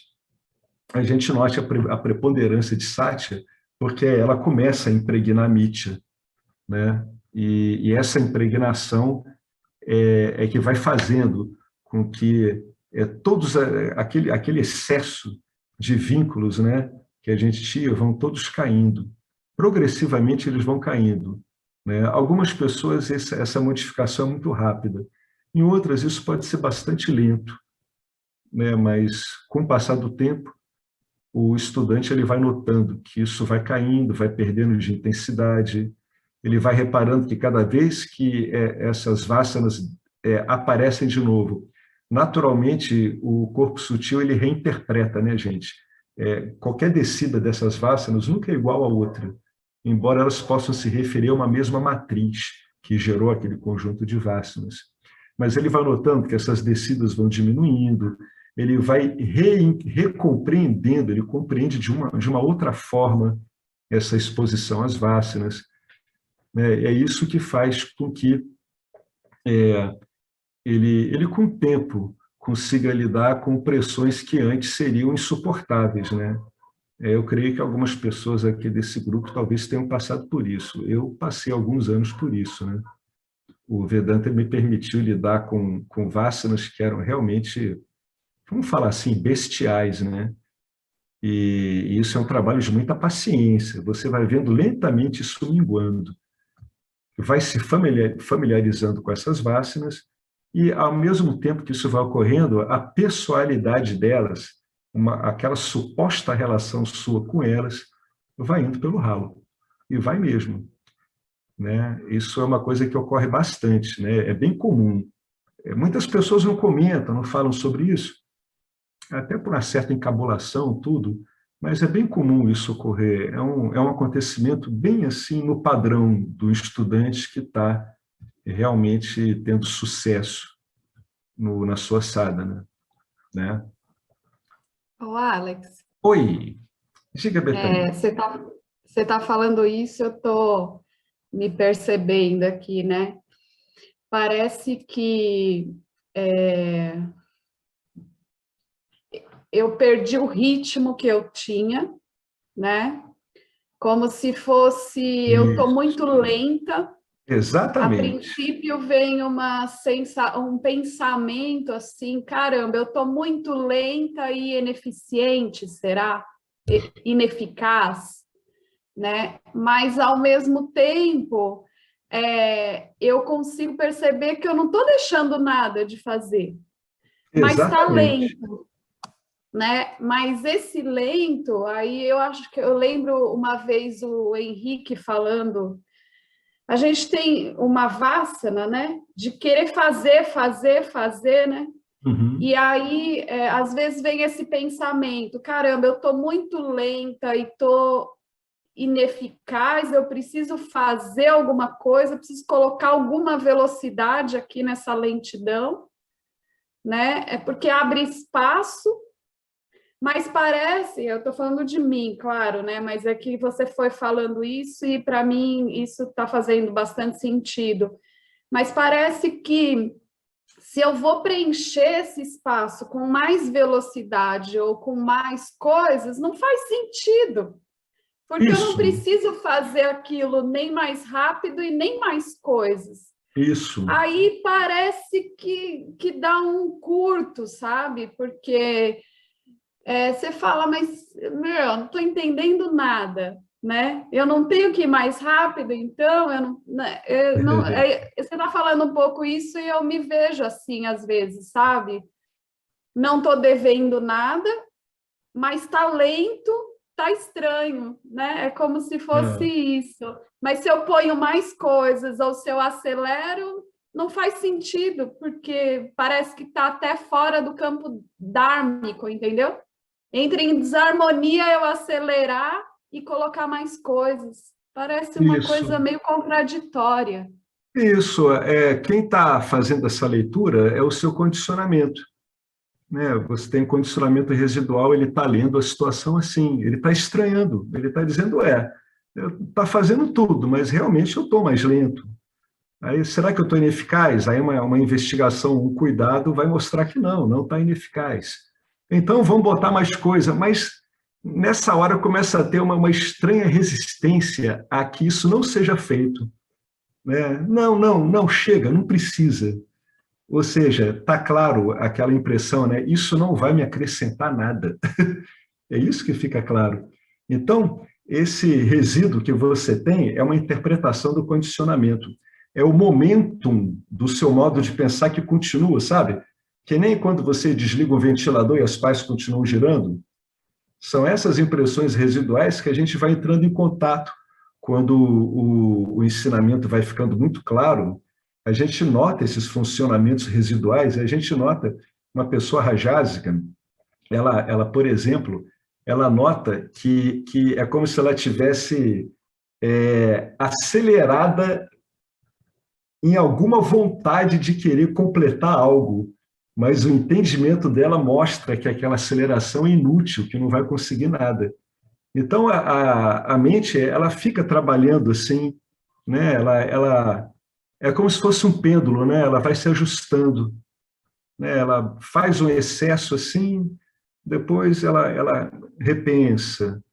a gente note a preponderância de Satya, porque ela começa a impregnar Mitya, né? E essa impregnação é que vai fazendo com que aquele excesso de vínculos, né, que a gente tinha, vão todos caindo. progressivamente eles vão caindo, né? Algumas pessoas, essa modificação é muito rápida. Em outras, isso pode ser bastante lento, né? Mas, com o passar do tempo, o estudante ele vai notando que isso vai caindo, vai perdendo de intensidade, ele vai reparando que cada vez que essas vássanas aparecem de novo, naturalmente o corpo sutil ele reinterpreta, né, gente? Qualquer descida dessas vássanas nunca é igual a outra, embora elas possam se referir a uma mesma matriz que gerou aquele conjunto de vássanas. Mas ele vai notando que essas descidas vão diminuindo, ele vai recompreendendo, ele compreende de uma outra forma essa exposição às vássanas. É isso que faz com que ele, com o tempo, consiga lidar com pressões que antes seriam insuportáveis, né? Eu creio que algumas pessoas aqui desse grupo talvez tenham passado por isso. Eu passei alguns anos por isso, né? O Vedanta me permitiu lidar com vássanas que eram realmente, vamos falar assim, bestiais, né? E isso é um trabalho de muita paciência. Você vai vendo lentamente isso minguando, vai se familiarizando com essas vássanas e, ao mesmo tempo que isso vai ocorrendo, a pessoalidade delas, aquela suposta relação sua com elas, vai indo pelo ralo. E vai mesmo, né? Isso é uma coisa que ocorre bastante, né? É bem comum. Muitas pessoas não comentam, não falam sobre isso, até por uma certa encabulação, tudo, mas é bem comum isso ocorrer. É um acontecimento bem assim no padrão do estudante que está realmente tendo sucesso na sua sadhana, né? Ô, Alex, Oi, diga, Betânia. você tá falando isso, eu tô me percebendo aqui, né? Parece que eu perdi o ritmo que eu tinha, né? Como se fosse, eu tô muito lenta. A Exatamente. princípio vem um pensamento assim, caramba, eu estou muito lenta e ineficiente, será? Ineficaz, né? Mas, ao mesmo tempo, eu consigo perceber que eu não estou deixando nada de fazer, mas está Exatamente. lento, né? Mas esse lento, aí eu acho que eu lembro uma vez o Henrique falando. A gente tem uma vássana, né, de querer fazer, né? Uhum. E aí, às vezes vem esse pensamento, caramba, eu estou muito lenta e estou ineficaz, eu preciso fazer alguma coisa, preciso colocar alguma velocidade aqui nessa lentidão, né? É porque abre espaço. Mas parece, eu estou falando de mim, claro, né? Mas é que você foi falando isso e para mim isso está fazendo bastante sentido. Mas parece que se eu vou preencher esse espaço com mais velocidade ou com mais coisas, não faz sentido. Porque eu não preciso fazer aquilo nem mais rápido e nem mais coisas. Isso. Aí parece que dá um curto, sabe? Porque você fala, mas, meu, não estou entendendo nada, né? Eu não tenho que ir mais rápido, então, você está falando um pouco isso e eu me vejo assim, às vezes, sabe? Não estou devendo nada, mas está lento, está estranho, né? É como se fosse isso. Mas se eu ponho mais coisas ou se eu acelero, não faz sentido, porque parece que está até fora do campo dármico, entendeu? Entra em desarmonia eu acelerar e colocar mais coisas. Parece uma coisa meio contraditória. Isso. Quem está fazendo essa leitura é o seu condicionamento, né? Você tem condicionamento residual, ele está lendo a situação assim, ele está estranhando, ele está dizendo, está fazendo tudo, mas realmente eu estou mais lento. Aí, será que eu estou ineficaz? Aí uma investigação, um cuidado vai mostrar que não está ineficaz. Então, vamos botar mais coisa, mas nessa hora começa a ter uma estranha resistência a que isso não seja feito, né? Não, chega, não precisa. Ou seja, está claro aquela impressão, né? Isso não vai me acrescentar nada. É isso que fica claro. Então, esse resíduo que você tem é uma interpretação do condicionamento. É o momentum do seu modo de pensar que continua, sabe? Que nem quando você desliga o ventilador e as pás continuam girando. São essas impressões residuais que a gente vai entrando em contato quando o ensinamento vai ficando muito claro. A gente nota esses funcionamentos residuais, a gente nota uma pessoa rajásica, por exemplo, ela nota que é como se ela tivesse acelerada em alguma vontade de querer completar algo, mas o entendimento dela mostra que aquela aceleração é inútil, que não vai conseguir nada. Então, a mente, ela fica trabalhando assim, né? Ela é como se fosse um pêndulo, né? Ela vai se ajustando, né? Ela faz um excesso assim, depois ela repensa,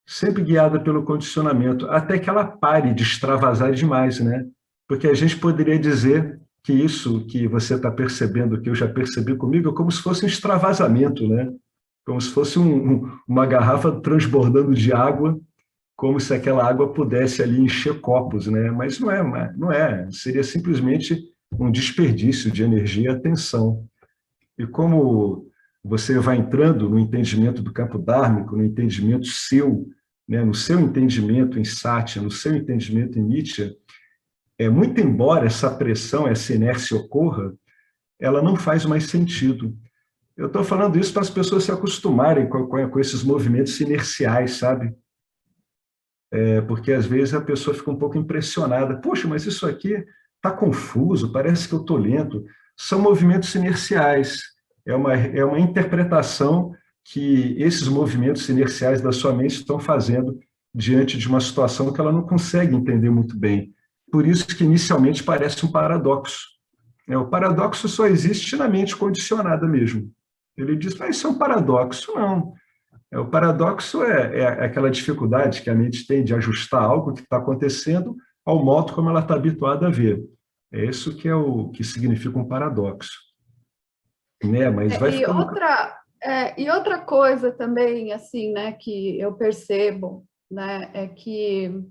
sempre guiada pelo condicionamento, até que ela pare de extravasar demais, né? Porque a gente poderia dizer que isso que você está percebendo, que eu já percebi comigo, é como se fosse um extravasamento, né? Como se fosse uma garrafa transbordando de água, como se aquela água pudesse ali encher copos, né? Mas não é. Seria simplesmente um desperdício de energia e atenção. E como você vai entrando no entendimento do campo dármico, no entendimento seu, né? No seu entendimento em Satya, no seu entendimento em Nitya, muito embora essa pressão, essa inércia ocorra, ela não faz mais sentido. Eu estou falando isso para as pessoas se acostumarem com esses movimentos inerciais, sabe? Porque às vezes a pessoa fica um pouco impressionada. Poxa, mas isso aqui está confuso, parece que eu estou lento. São movimentos inerciais. É uma interpretação que esses movimentos inerciais da sua mente estão fazendo diante de uma situação que ela não consegue entender muito bem. Por isso que inicialmente parece um paradoxo. O paradoxo só existe na mente condicionada mesmo. Ele diz, mas isso é um paradoxo. Não. O paradoxo é aquela dificuldade que a mente tem de ajustar algo que está acontecendo ao modo como ela está habituada a ver. É isso que é o que significa um paradoxo. Né? Mas vai ficando... E outra coisa também, assim, né, que eu percebo, né, é que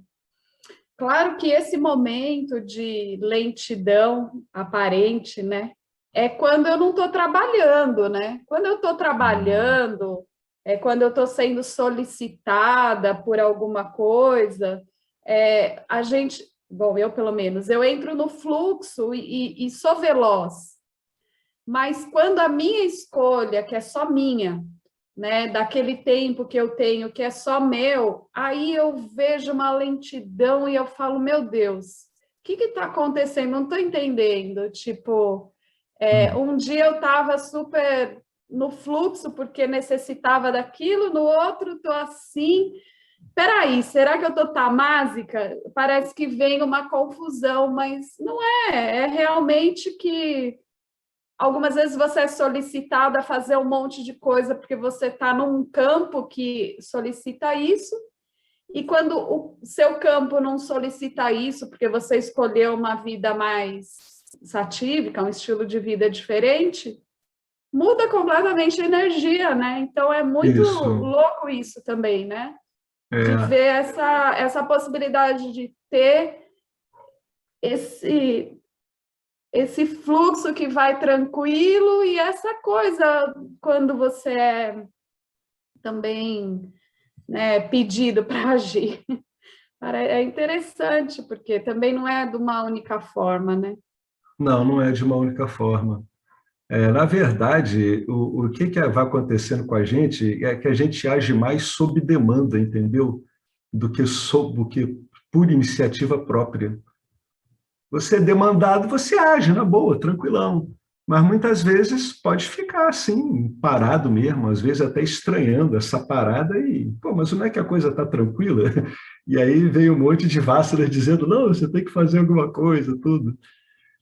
claro que esse momento de lentidão aparente, né, é quando eu não estou trabalhando, né? Quando eu estou trabalhando, é quando eu estou sendo solicitada por alguma coisa, a gente, bom, eu pelo menos, eu entro no fluxo e sou veloz. Mas quando a minha escolha, que é só minha, né, daquele tempo que eu tenho, que é só meu, aí eu vejo uma lentidão e eu falo, meu Deus, o que está acontecendo? Não estou entendendo. Tipo, um dia eu estava super no fluxo porque necessitava daquilo, no outro estou assim. Peraí, será que eu estou tamásica? Parece que vem uma confusão, mas não é realmente que... Algumas vezes você é solicitado a fazer um monte de coisa porque você está num campo que solicita isso, e quando o seu campo não solicita isso, porque você escolheu uma vida mais satívica, um estilo de vida diferente, muda completamente a energia, né? Então é muito louco isso também, né? De ver essa possibilidade de ter esse fluxo que vai tranquilo e essa coisa quando você é também, né, pedido para agir. É interessante, porque também não é de uma única forma, né? Não é de uma única forma. Na verdade, o que vai acontecendo com a gente é que a gente age mais sob demanda, entendeu? Do que por iniciativa própria. Você é demandado, você age na boa, tranquilão. Mas muitas vezes pode ficar assim, parado mesmo, às vezes até estranhando essa parada e, pô, mas não é que a coisa está tranquila? E aí vem um monte de vássaras dizendo, não, você tem que fazer alguma coisa, tudo.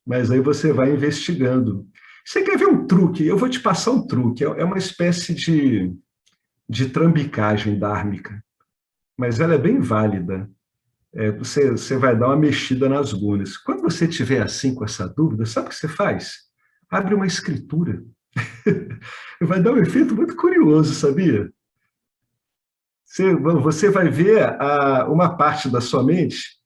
Mas aí você vai investigando. Você quer ver um truque? Eu vou te passar um truque. É uma espécie de trambicagem dármica, mas ela é bem válida. Você vai dar uma mexida nas gunas. Quando você estiver assim com essa dúvida, sabe o que você faz? Abre uma escritura. Vai dar um efeito muito curioso, sabia? Você vai ver uma parte da sua mente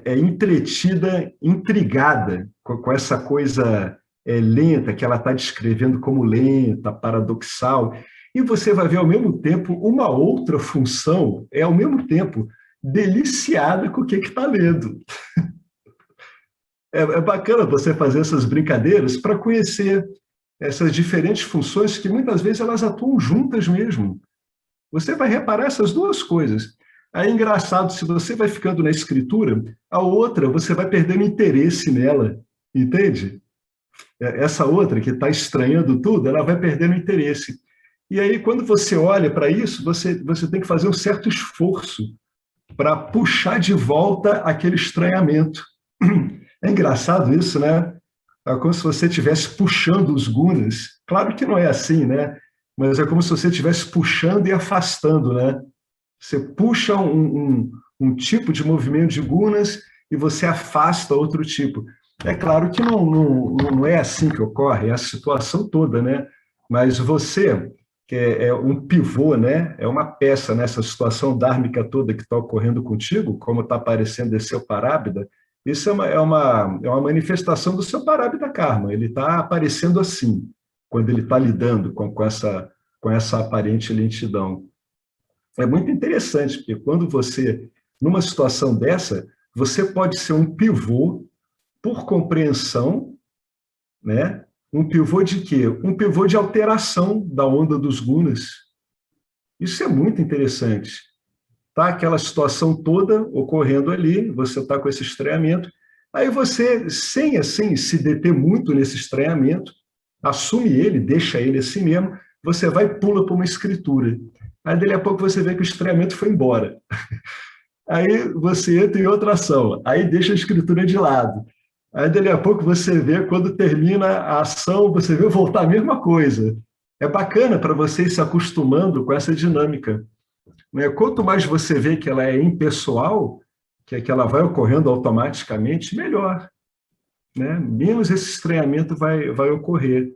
entretida, intrigada com essa coisa lenta, que ela está descrevendo como lenta, paradoxal, e você vai ver, ao mesmo tempo, uma outra função, ao mesmo tempo, deliciada com o que está lendo. É bacana você fazer essas brincadeiras para conhecer essas diferentes funções que, muitas vezes, elas atuam juntas mesmo. Você vai reparar essas duas coisas. Aí é engraçado, se você vai ficando na escritura, a outra você vai perdendo interesse nela, entende? Essa outra que está estranhando tudo, ela vai perdendo interesse. E aí, quando você olha para isso, você tem que fazer um certo esforço para puxar de volta aquele estranhamento. É engraçado isso, né? É como se você estivesse puxando os gunas. Claro que não é assim, né? Mas é como se você estivesse puxando e afastando, né? Você puxa um tipo de movimento de gunas e você afasta outro tipo. É claro que não é assim que ocorre, é a situação toda, né? Mas você, que é um pivô, né? É uma peça nessa situação dármica toda que está ocorrendo contigo, como está aparecendo esse seu parábida, isso é uma manifestação do seu parábida karma. Ele está aparecendo assim, quando ele está lidando com essa aparente lentidão. É muito interessante, porque quando você, numa situação dessa, você pode ser um pivô por compreensão, né? Um pivô de quê? Um pivô de alteração da onda dos gunas. Isso é muito interessante. Tá aquela situação toda ocorrendo ali, você está com esse estranhamento, aí você, sem assim se deter muito nesse estranhamento, assume ele, deixa ele assim mesmo, você vai e pula para uma escritura. Aí, dali a pouco, você vê que o estranhamento foi embora. Aí você entra em outra ação, aí deixa a escritura de lado. Aí, dali a pouco, você vê, quando termina a ação, você vê voltar a mesma coisa. É bacana para você ir se acostumando com essa dinâmica, né? Quanto mais você vê que ela é impessoal, que ela vai ocorrendo automaticamente, melhor, né? Menos esse estranhamento vai ocorrer.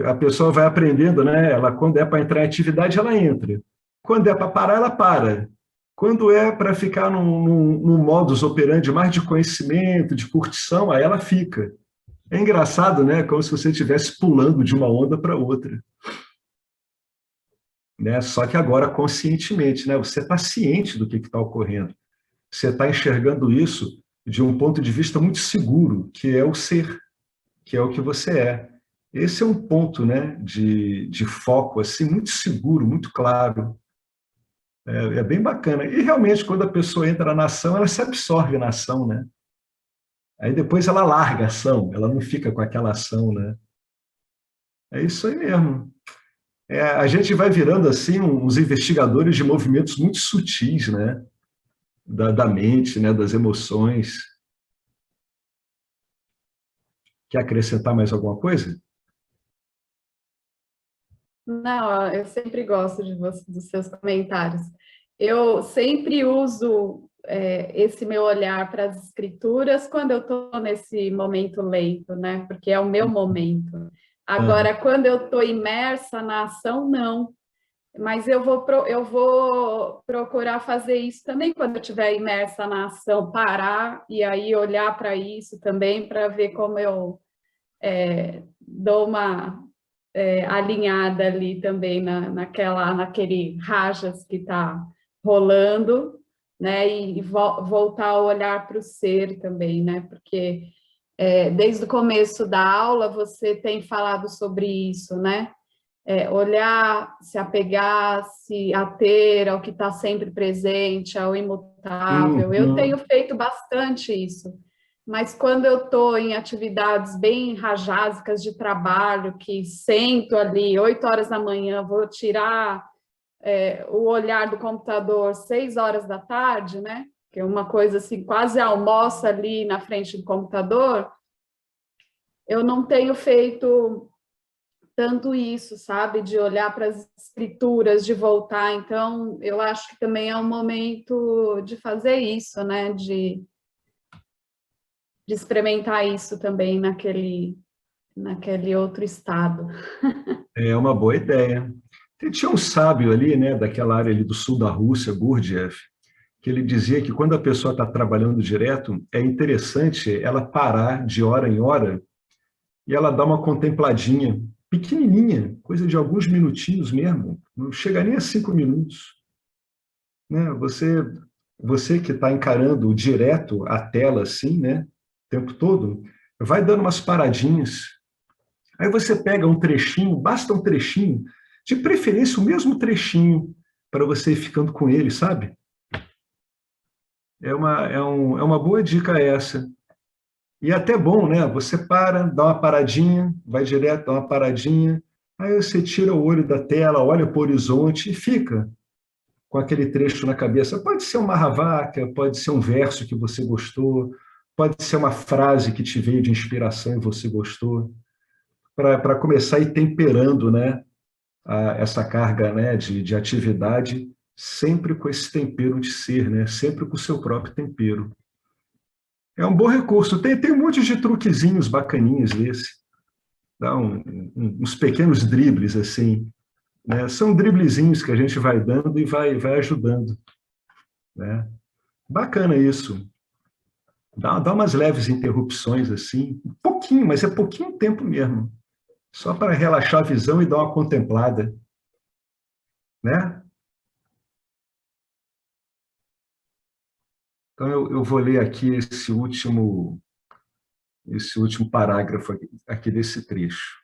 A pessoa vai aprendendo, né? Ela, quando é para entrar em atividade, ela entra. Quando é para parar, ela para. Quando é para ficar num modus operandi mais de conhecimento, de curtição, aí ela fica. É engraçado, né? Como se você estivesse pulando de uma onda para outra. Né? Só que agora conscientemente, né? Você está ciente do que está ocorrendo. Você está enxergando isso de um ponto de vista muito seguro, que é o ser, que é o que você é. Esse é um ponto, né, de foco assim, muito seguro, muito claro. É bem bacana. E realmente, quando a pessoa entra na ação, ela se absorve na ação, né? Aí depois ela larga a ação, ela não fica com aquela ação, né? É isso aí mesmo. A gente vai virando assim uns investigadores de movimentos muito sutis, né? Da mente, né? Das emoções. Quer acrescentar mais alguma coisa? Não, eu sempre gosto dos seus comentários. Eu sempre uso esse meu olhar para as escrituras quando eu estou nesse momento lento, né? Porque é o meu momento. Agora, quando eu estou imersa na ação, não. Mas eu vou procurar fazer isso também quando eu estiver imersa na ação, parar e aí olhar para isso também, para ver como eu dou uma alinhada ali também naquele rajas que está rolando, né? E voltar a olhar para o ser também, né? Porque desde o começo da aula você tem falado sobre isso, né? Olhar, se apegar, se ater ao que está sempre presente, ao imutável. Eu tenho feito bastante isso. Mas quando eu estou em atividades bem rajásicas de trabalho, que sento ali 8 horas da manhã, vou tirar o olhar do computador 6 horas da tarde, né? Que é uma coisa assim, quase almoça ali na frente do computador, eu não tenho feito tanto isso, sabe? De olhar para as escrituras, de voltar. Então, eu acho que também é um momento de fazer isso, né? De experimentar isso também naquele outro estado. É uma boa ideia. Tinha um sábio ali, né, daquela área ali do sul da Rússia, Gurdjieff, que ele dizia que quando a pessoa está trabalhando direto, é interessante ela parar de hora em hora e ela dar uma contempladinha, pequenininha, coisa de alguns minutinhos mesmo, não chega nem a 5 minutos. Né? Você que está encarando direto a tela assim, né, o tempo todo, vai dando umas paradinhas. Aí você pega um trechinho, basta um trechinho, de preferência o mesmo trechinho, para você ir ficando com ele, sabe? É uma boa dica essa. E é até bom, né? Você para, dá uma paradinha, vai direto, dá uma paradinha, aí você tira o olho da tela, olha para o horizonte e fica com aquele trecho na cabeça. Pode ser uma Mahavaka, pode ser um verso que você gostou, pode ser uma frase que te veio de inspiração e você gostou, para começar a ir temperando, né, essa carga, né, de atividade, sempre com esse tempero de ser, né, sempre com o seu próprio tempero. É um bom recurso. Tem um monte de truquezinhos bacaninhos desse. Dá uns pequenos dribles, assim, né? São driblezinhos que a gente vai dando e vai ajudando. Né? Bacana isso. Dá umas leves interrupções, assim, um pouquinho, mas é pouquinho tempo mesmo. Só para relaxar a visão e dar uma contemplada. Né? Então, eu vou ler aqui esse último parágrafo aqui desse trecho.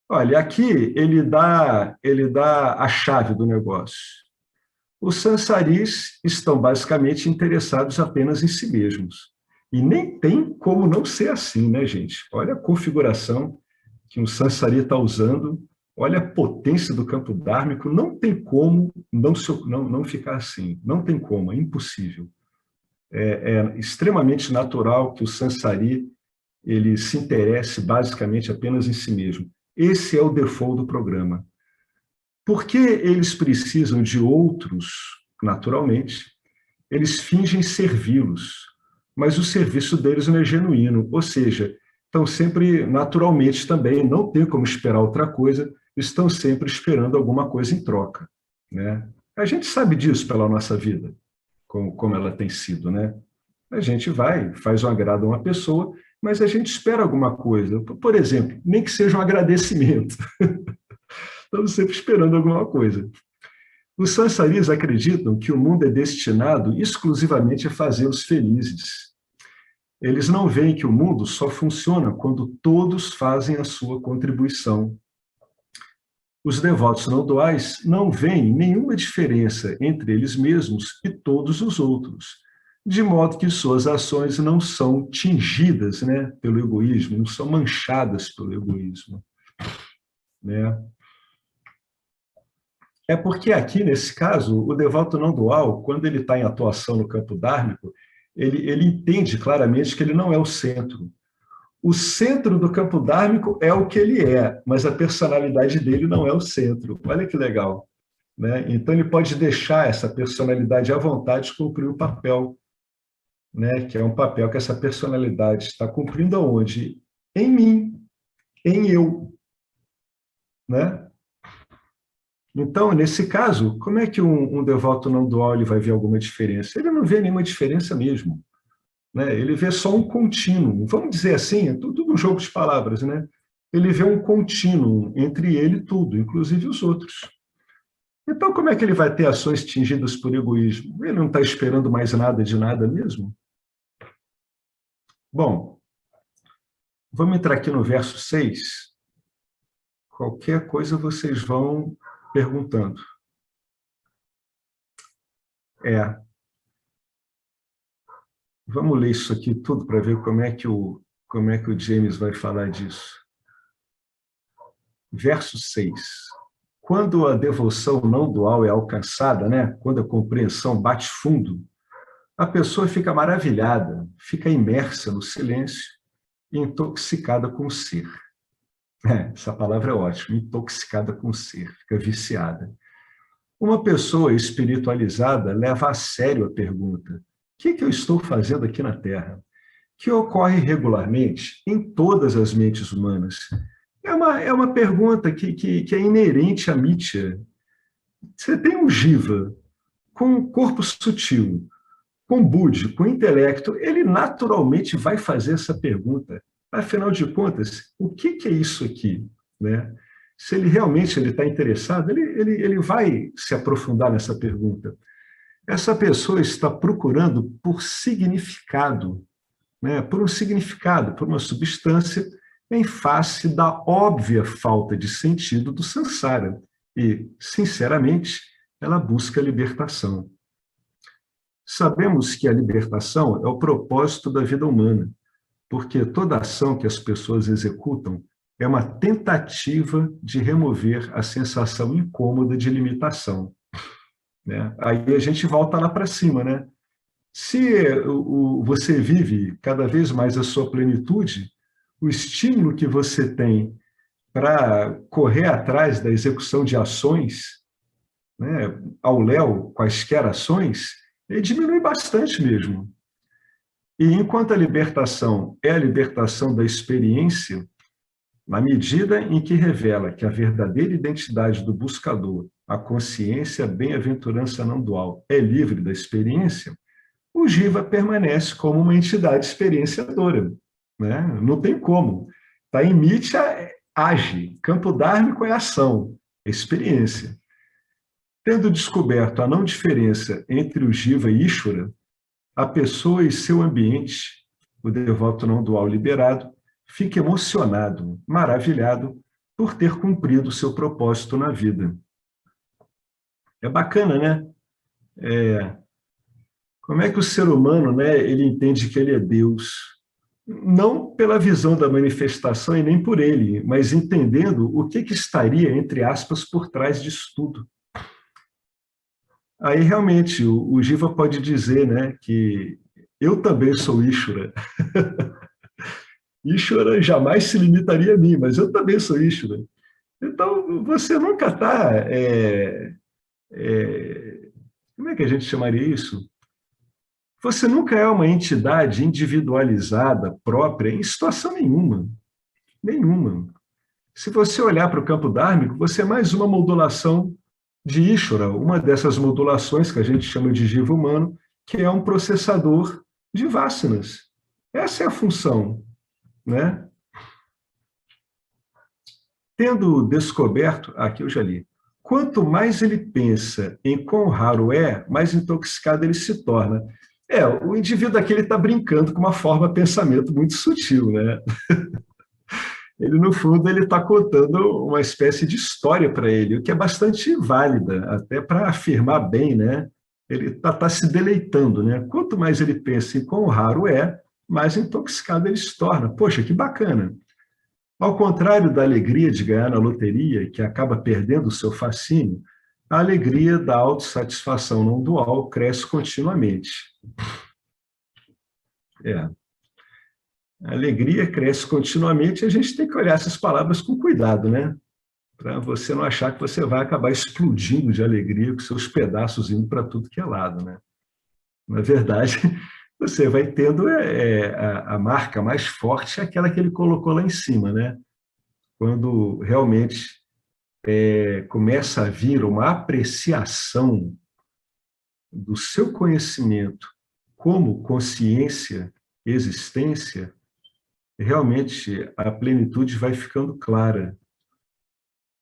Olha, aqui ele dá a chave do negócio. Os sansaris estão basicamente interessados apenas em si mesmos. E nem tem como não ser assim, né, gente? Olha a configuração que um sansari está usando, olha a potência do campo dármico, não tem como não ficar assim, não tem como, é impossível. É extremamente natural que o sansari ele se interesse basicamente apenas em si mesmo. Esse é o default do programa. Por que eles precisam de outros, naturalmente? Eles fingem servi-los, mas o serviço deles não é genuíno, ou seja, estão sempre naturalmente também, não tem como esperar outra coisa, estão sempre esperando alguma coisa em troca. Né? A gente sabe disso pela nossa vida, como ela tem sido. Né? A gente vai, faz um agrado a uma pessoa, mas a gente espera alguma coisa. Por exemplo, nem que seja um agradecimento. Estamos sempre esperando alguma coisa. Os sansaris acreditam que o mundo é destinado exclusivamente a fazê-los felizes. Eles não veem que o mundo só funciona quando todos fazem a sua contribuição. Os devotos não duais não veem nenhuma diferença entre eles mesmos e todos os outros, de modo que suas ações não são tingidas, né, pelo egoísmo, não são manchadas pelo egoísmo. Né? É porque aqui, nesse caso, o devoto não dual, quando ele está em atuação no campo dármico, ele entende claramente que ele não é o centro. O centro do campo dármico é o que ele é, mas a personalidade dele não é o centro. Olha que legal. Né? Então, ele pode deixar essa personalidade à vontade de cumprir o papel, né? Que é um papel que essa personalidade está cumprindo aonde? Em mim, em eu. Né? Então, nesse caso, como é que um devoto não dual ele vai ver alguma diferença? Ele não vê nenhuma diferença mesmo. Né? Ele vê só um contínuo. Vamos dizer assim, é tudo um jogo de palavras. Né? Ele vê um contínuo entre ele e tudo, inclusive os outros. Então, como é que ele vai ter ações tingidas por egoísmo? Ele não está esperando mais nada de nada mesmo? Bom, vamos entrar aqui no verso 6. Qualquer coisa vocês vão perguntando. Vamos ler isso aqui tudo para ver como é que o James vai falar disso. Verso 6. Quando a devoção não dual é alcançada, né? Quando a compreensão bate fundo, a pessoa fica maravilhada, fica imersa no silêncio e intoxicada com o ser. Essa palavra é ótima, intoxicada com o ser, fica viciada. Uma pessoa espiritualizada leva a sério a pergunta: o que eu estou fazendo aqui na Terra? Que ocorre regularmente em todas as mentes humanas. É uma pergunta que é inerente à Mítya. Você tem um Jiva com um corpo sutil, com Budi, com intelecto, ele naturalmente vai fazer essa pergunta. Afinal de contas, o que é isso aqui? Né? Se ele realmente está interessado, ele vai se aprofundar nessa pergunta. Essa pessoa está procurando por significado, né? Por um significado, por uma substância, em face da óbvia falta de sentido do samsara. E, sinceramente, ela busca a libertação. Sabemos que a libertação é o propósito da vida humana, porque toda ação que as pessoas executam é uma tentativa de remover a sensação incômoda de limitação. Né? Aí a gente volta lá para cima, né? Se você vive cada vez mais a sua plenitude, o estímulo que você tem para correr atrás da execução de ações, né, ao léu, quaisquer ações, ele diminui bastante mesmo. E enquanto a libertação é a libertação da experiência, na medida em que revela que a verdadeira identidade do buscador, a consciência, a bem-aventurança não dual, é livre da experiência, o Jiva permanece como uma entidade experienciadora. Né? Não tem como. Está em Mítya, age. Campo dármico é ação, é experiência. Tendo descoberto a não diferença entre o Jiva e Ishvara, a pessoa e seu ambiente, o devoto não dual liberado, fica emocionado, maravilhado por ter cumprido seu propósito na vida. É bacana, né? Como é que o ser humano, né, ele entende que ele é Deus? Não pela visão da manifestação e nem por ele, mas entendendo o que estaria, entre aspas, por trás disso tudo. Aí, realmente, o Jiva pode dizer, né, que eu também sou Ishvara. Ishvara jamais se limitaria a mim, mas eu também sou Ishvara. Então, você nunca está... como é que a gente chamaria isso? Você nunca é uma entidade individualizada, própria, em situação nenhuma. Nenhuma. Se você olhar para o campo dármico, você é mais uma modulação de Ishvara, uma dessas modulações que a gente chama de Jiva humano, que é um processador de vasanas. Essa é a função. Né? Tendo descoberto, aqui eu já li, quanto mais ele pensa em quão raro é, mais intoxicado ele se torna. O indivíduo aqui está brincando com uma forma de pensamento muito sutil, né? Ele, no fundo, ele está contando uma espécie de história para ele, o que é bastante válida, até para afirmar bem, né? Ele está se deleitando, né? Quanto mais ele pensa em quão raro é, mais intoxicado ele se torna. Poxa, que bacana! Ao contrário da alegria de ganhar na loteria, que acaba perdendo o seu fascínio, a alegria da autossatisfação não dual cresce continuamente. A alegria cresce continuamente e a gente tem que olhar essas palavras com cuidado, né? Para você não achar que você vai acabar explodindo de alegria com seus pedaços indo para tudo que é lado, né? Na verdade, você vai tendo a marca mais forte, aquela que ele colocou lá em cima, né? Quando realmente começa a vir uma apreciação do seu conhecimento como consciência, existência, realmente a plenitude vai ficando clara.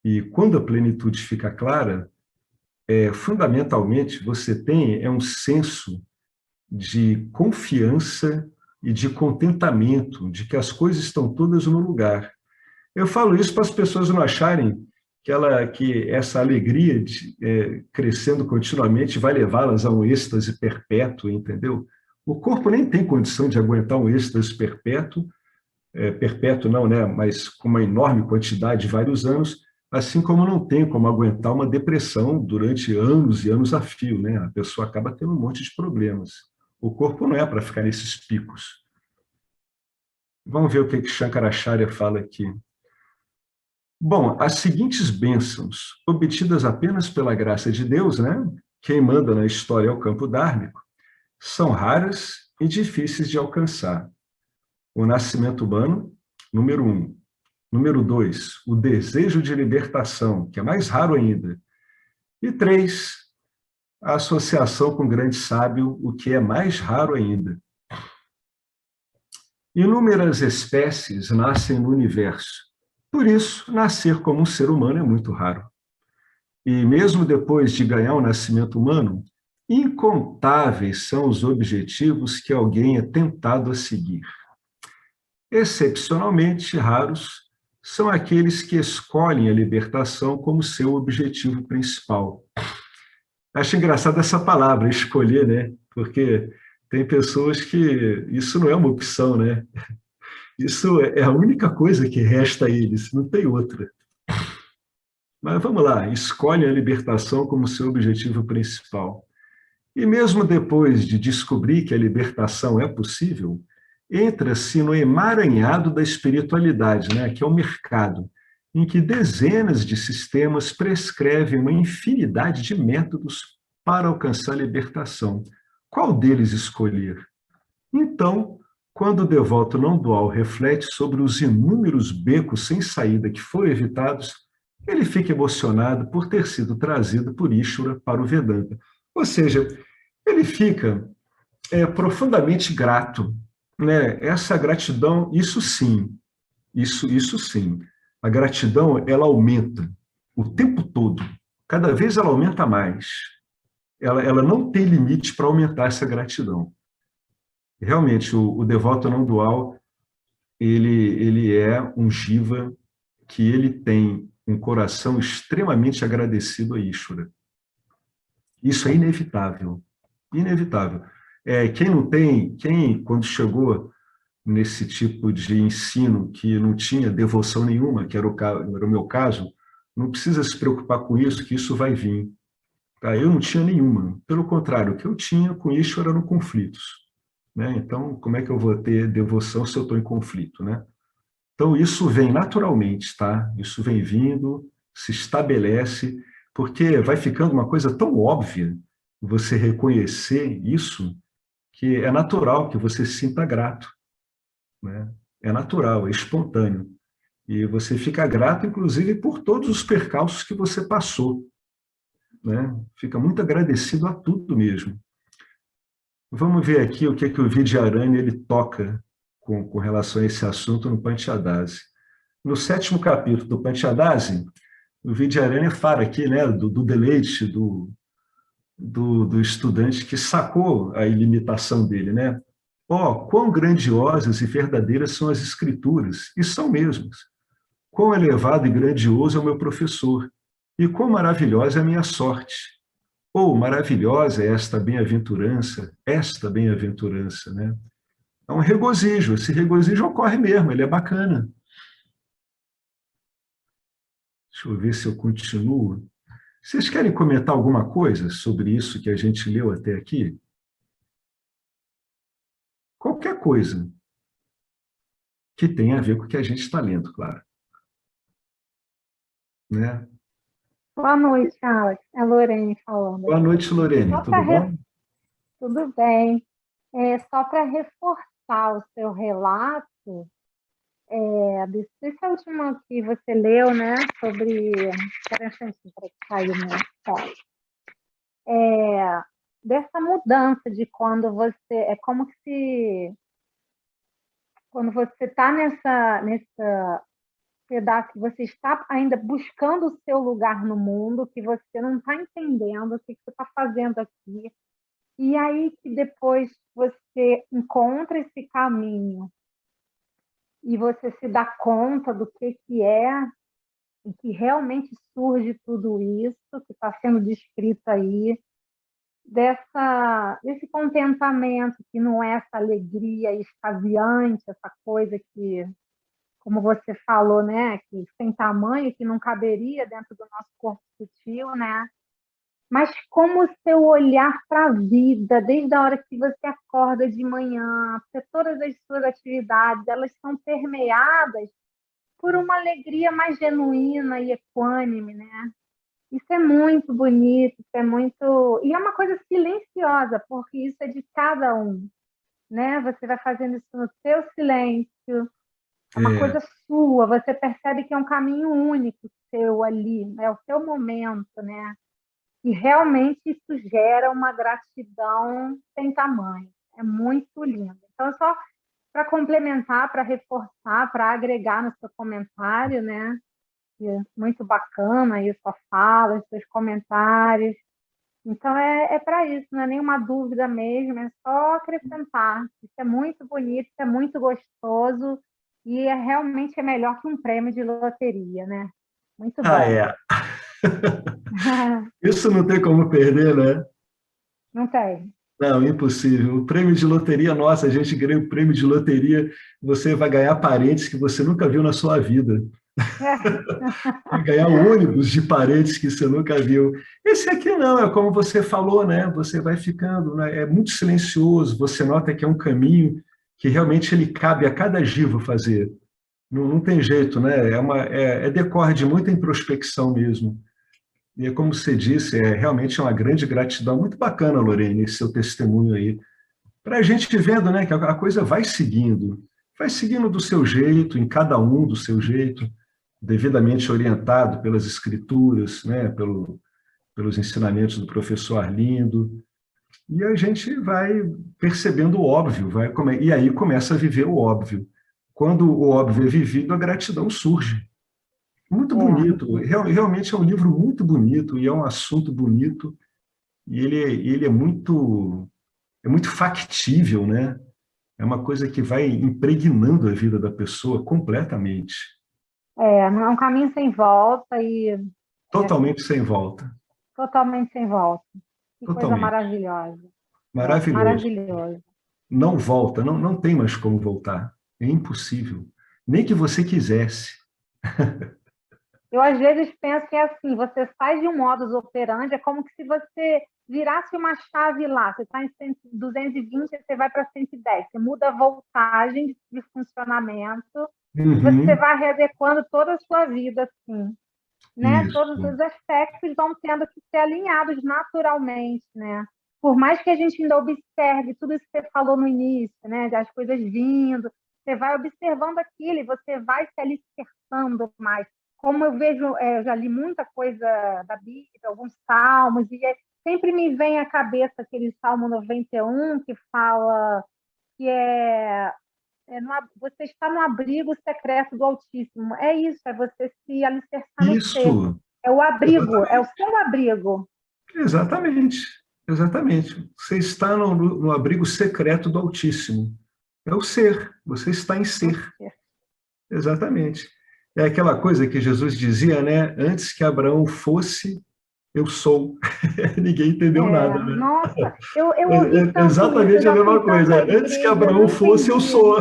E quando a plenitude fica clara, fundamentalmente você tem um senso de confiança e de contentamento, de que as coisas estão todas no lugar. Eu falo isso para as pessoas não acharem que essa alegria crescendo continuamente vai levá-las a um êxtase perpétuo, entendeu? O corpo nem tem condição de aguentar um êxtase perpétuo, perpétuo não, né? Mas com uma enorme quantidade de vários anos, assim como não tem como aguentar uma depressão durante anos e anos a fio, né? A pessoa acaba tendo um monte de problemas. O corpo não é para ficar nesses picos. Vamos ver o que Shankaracharya fala aqui. Bom, as seguintes bênçãos, obtidas apenas pela graça de Deus, né? Quem manda na história é o campo dármico, são raras e difíceis de alcançar. O nascimento humano, número 1. Número 2, o desejo de libertação, que é mais raro ainda. E 3, a associação com o grande sábio, o que é mais raro ainda. Inúmeras espécies nascem no universo. Por isso, nascer como um ser humano é muito raro. E mesmo depois de ganhar o nascimento humano, incontáveis são os objetivos que alguém é tentado a seguir. Excepcionalmente raros são aqueles que escolhem a libertação como seu objetivo principal. Acho engraçado essa palavra, escolher, né? Porque tem pessoas que isso não é uma opção, né? Isso é a única coisa que resta a eles, não tem outra. Mas vamos lá, escolhem a libertação como seu objetivo principal. E mesmo depois de descobrir que a libertação é possível, entra-se no emaranhado da espiritualidade, né, que é o mercado, em que dezenas de sistemas prescrevem uma infinidade de métodos para alcançar a libertação. Qual deles escolher? Então, quando o devoto não dual reflete sobre os inúmeros becos sem saída que foram evitados, ele fica emocionado por ter sido trazido por Ishvara para o Vedanta. Ou seja, ele fica profundamente grato, né? Essa gratidão, isso sim, isso sim. A gratidão, ela aumenta o tempo todo. Cada vez ela aumenta mais. Ela não tem limite para aumentar essa gratidão. Realmente, o devoto não dual, ele é um jiva que ele tem um coração extremamente agradecido a Ishvara. Isso é inevitável, inevitável. Quem não tem, quando chegou nesse tipo de ensino que não tinha devoção nenhuma, que era o meu caso, não precisa se preocupar com isso, que isso vai vir. Tá? Eu não tinha nenhuma. Pelo contrário, o que eu tinha com isso eram conflitos. Né? Então, como é que eu vou ter devoção se eu estou em conflito? Né? Então, isso vem naturalmente, tá? Isso vem vindo, se estabelece, porque vai ficando uma coisa tão óbvia você reconhecer isso, que é natural que você se sinta grato. Né? É natural, é espontâneo. E você fica grato, inclusive, por todos os percalços que você passou. Né? Fica muito agradecido a tudo mesmo. Vamos ver aqui o que o Vidyarani ele toca com relação a esse assunto no Panchadasi. No 7º capítulo do Panchadasi, o Vidyarani fala aqui, né, do deleite do estudante que sacou a ilimitação dele, né? Quão grandiosas e verdadeiras são as escrituras, e são mesmas. Quão elevado e grandioso é o meu professor, e quão maravilhosa é a minha sorte. Maravilhosa é esta bem-aventurança, né? É um regozijo, esse regozijo ocorre mesmo, ele é bacana. Deixa eu ver se eu continuo. Vocês querem comentar alguma coisa sobre isso que a gente leu até aqui? Qualquer coisa que tenha a ver com o que a gente está lendo, claro. Né? Boa noite, Alex. É a Lorene falando. Boa noite, Lorene. Tudo bom? Tudo bem. Só para reforçar o seu relato, desse último que você leu, né, sobre... Espera um instantinho para que saiu, né? Dessa mudança de quando você... É como se... Quando você está nessa pedaço que você está ainda buscando o seu lugar no mundo, que você não está entendendo o que você está fazendo aqui, e aí que depois você encontra esse caminho e você se dá conta do que é e que realmente surge tudo isso que está sendo descrito aí, desse contentamento que não é essa alegria extasiante, essa coisa que, como você falou, né, que sem tamanho, que não caberia dentro do nosso corpo sutil, né? Mas como o seu olhar para a vida, desde a hora que você acorda de manhã, porque todas as suas atividades, elas são permeadas por uma alegria mais genuína e equânime, né? Isso é muito bonito, isso é muito... E é uma coisa silenciosa, porque isso é de cada um, né? Você vai fazendo isso no seu silêncio, É uma coisa sua, você percebe que é um caminho único seu ali, é o seu momento, né? E realmente isso gera uma gratidão sem tamanho. É muito lindo. Então, só para complementar, para reforçar, para agregar no seu comentário, né? Muito bacana aí a sua fala, os seus comentários. Então, é para isso, não é nenhuma dúvida mesmo, é só acrescentar. Isso é muito bonito, isso é muito gostoso e realmente é melhor que um prêmio de loteria, né? Muito bom. É. Isso não tem como perder, né? Não tem. Não, impossível. O prêmio de loteria, nossa, a gente ganha o prêmio de loteria, você vai ganhar parentes que você nunca viu na sua vida. Vai ganhar ônibus de parentes que você nunca viu. Esse aqui não, é como você falou, né? Você vai ficando, né? É muito silencioso, você nota que é um caminho que realmente ele cabe a cada givo fazer. Não tem jeito, né? É decorre de muita introspecção mesmo. E é como você disse, realmente uma grande gratidão. Muito bacana, Lorene, esse seu testemunho aí. Para a gente vendo, né, que a coisa vai seguindo do seu jeito, em cada um do seu jeito, devidamente orientado pelas escrituras, né, pelos ensinamentos do professor Arlindo. E a gente vai percebendo o óbvio, e aí começa a viver o óbvio. Quando o óbvio é vivido, a gratidão surge. Muito bonito, realmente é um livro muito bonito e é um assunto bonito e ele é muito factível, né? É uma coisa que vai impregnando a vida da pessoa completamente. É um caminho sem volta e Totalmente sem volta. totalmente sem volta. Que coisa Totalmente. maravilhosa. Maravilhoso. Maravilhoso. Não volta, não tem mais como voltar. É impossível. Nem que você quisesse. Eu, às vezes, penso que é assim, você sai de um modus operandi, é como se você virasse uma chave lá, você está em 220, você vai para 110, você muda a voltagem de funcionamento, e você vai readequando toda a sua vida, assim, né? Isso. Todos os aspectos vão tendo que ser alinhados naturalmente, né? Por mais que a gente ainda observe tudo isso que você falou no início, né? Das coisas vindo, você vai observando aquilo e você vai se alicerçando mais. Como eu vejo, eu já li muita coisa da Bíblia, alguns salmos, e sempre me vem à cabeça aquele Salmo 91 que fala que você está no abrigo secreto do Altíssimo. É isso, é você se alicerçar no ser. É o abrigo, é o seu abrigo. Exatamente, exatamente. Você está no abrigo secreto do Altíssimo. É o ser, você está em ser. Exatamente. É aquela coisa que Jesus dizia, né? Antes que Abraão fosse, eu sou. Ninguém entendeu nada, né? Nossa, eu ouvi tanto exatamente isso, a mesma coisa. Antes que Abraão fosse, eu sou.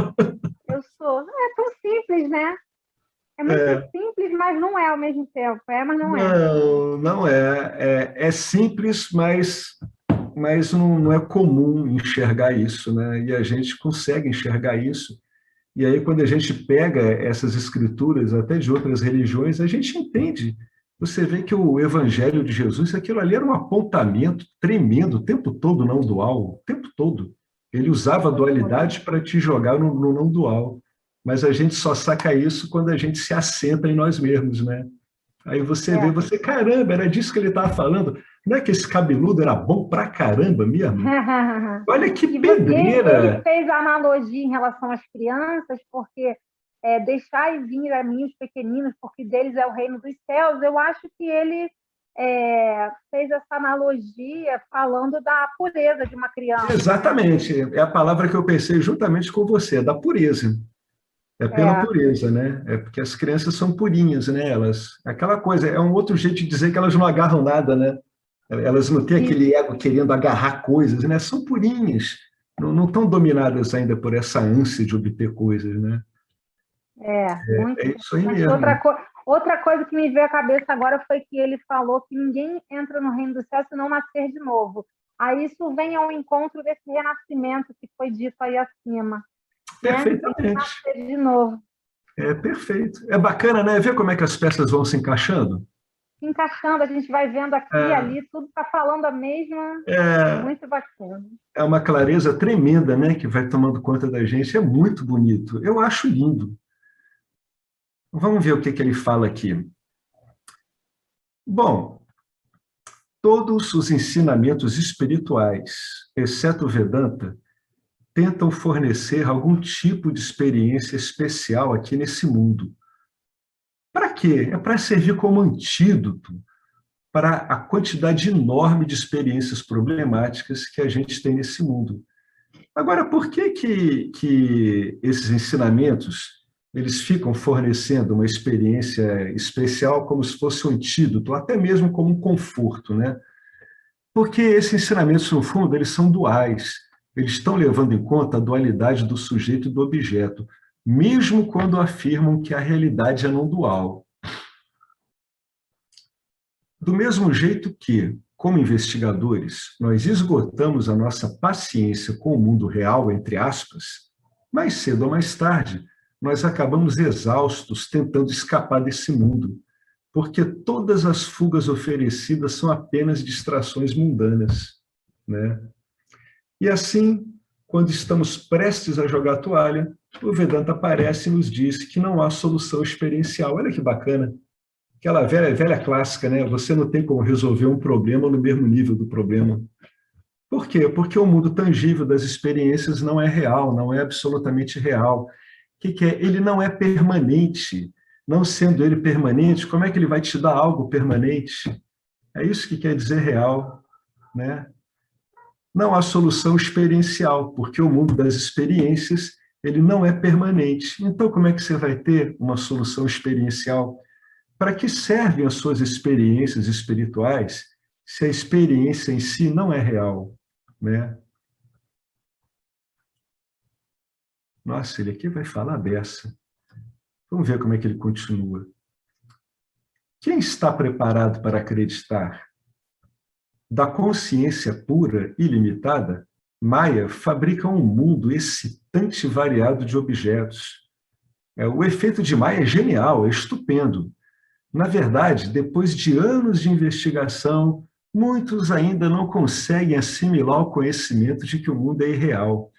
Eu sou. É tão simples, né? É muito simples, mas não é ao mesmo tempo. Mas não é. Não é. É simples, mas não é comum enxergar isso, né? E a gente consegue enxergar isso. E aí, quando a gente pega essas escrituras, até de outras religiões, a gente entende. Você vê que o Evangelho de Jesus, aquilo ali era um apontamento tremendo, o tempo todo não dual, o tempo todo. Ele usava a dualidade para te jogar no não dual. Mas a gente só saca isso quando a gente se assenta em nós mesmos, né? Aí você vê, caramba, era disso que ele estava falando. Não é que esse cabeludo era bom pra caramba mesmo? Olha que pedreira! Ele fez a analogia em relação às crianças, porque deixar e vir a mim os pequeninos, porque deles é o reino dos céus. Eu acho que ele fez essa analogia falando da pureza de uma criança. Exatamente, é a palavra que eu pensei juntamente com você, da pureza. É pela pureza, né? É porque as crianças são purinhas, né? Aquela coisa, é um outro jeito de dizer que elas não agarram nada, né? Elas não têm aquele ego querendo agarrar coisas, né? São purinhas, não estão dominadas ainda por essa ânsia de obter coisas, né? Muito. É isso aí mesmo. Outra coisa que me veio à cabeça agora foi que ele falou que ninguém entra no reino do céu se não nascer de novo. Aí isso vem ao encontro desse renascimento que foi dito aí acima. Perfeitamente. Tem que nascer de novo. É perfeito. É bacana, né? Ver como é que as peças vão se encaixando. Encaixando, a gente vai vendo aqui e ali, tudo está falando a mesma. Muito bacana. É uma clareza tremenda, né? Que vai tomando conta da gente. É muito bonito. Eu acho lindo. Vamos ver o que ele fala aqui. Bom, todos os ensinamentos espirituais, exceto o Vedanta, tentam fornecer algum tipo de experiência especial aqui nesse mundo. Para quê? É para servir como antídoto para a quantidade enorme de experiências problemáticas que a gente tem nesse mundo. Agora, por que esses ensinamentos eles ficam fornecendo uma experiência especial como se fosse um antídoto, até mesmo como um conforto, né? Porque esses ensinamentos, no fundo, eles são duais. Eles estão levando em conta a dualidade do sujeito e do objeto, mesmo quando afirmam que a realidade é não dual. Do mesmo jeito que, como investigadores, nós esgotamos a nossa paciência com o mundo real, entre aspas, mais cedo ou mais tarde, nós acabamos exaustos tentando escapar desse mundo, porque todas as fugas oferecidas são apenas distrações mundanas, né? E assim, quando estamos prestes a jogar a toalha, o Vedanta aparece e nos diz que não há solução experiencial. Olha que bacana. Aquela velha clássica, né? Você não tem como resolver um problema no mesmo nível do problema. Por quê? Porque o mundo tangível das experiências não é real, não é absolutamente real. O que é? Ele não é permanente. Não sendo ele permanente, como é que ele vai te dar algo permanente? É isso que quer dizer real, né? Não há solução experiencial, porque o mundo das experiências ele não é permanente. Então, como é que você vai ter uma solução experiencial? Para que servem as suas experiências espirituais se a experiência em si não é real, né? Nossa, ele aqui vai falar beça. Vamos ver como é que ele continua. Quem está preparado para acreditar? Da consciência pura, ilimitada, Maya fabrica um mundo excitante e variado de objetos. O efeito de Maya é genial, é estupendo. Na verdade, depois de anos de investigação, muitos ainda não conseguem assimilar o conhecimento de que o mundo é irreal.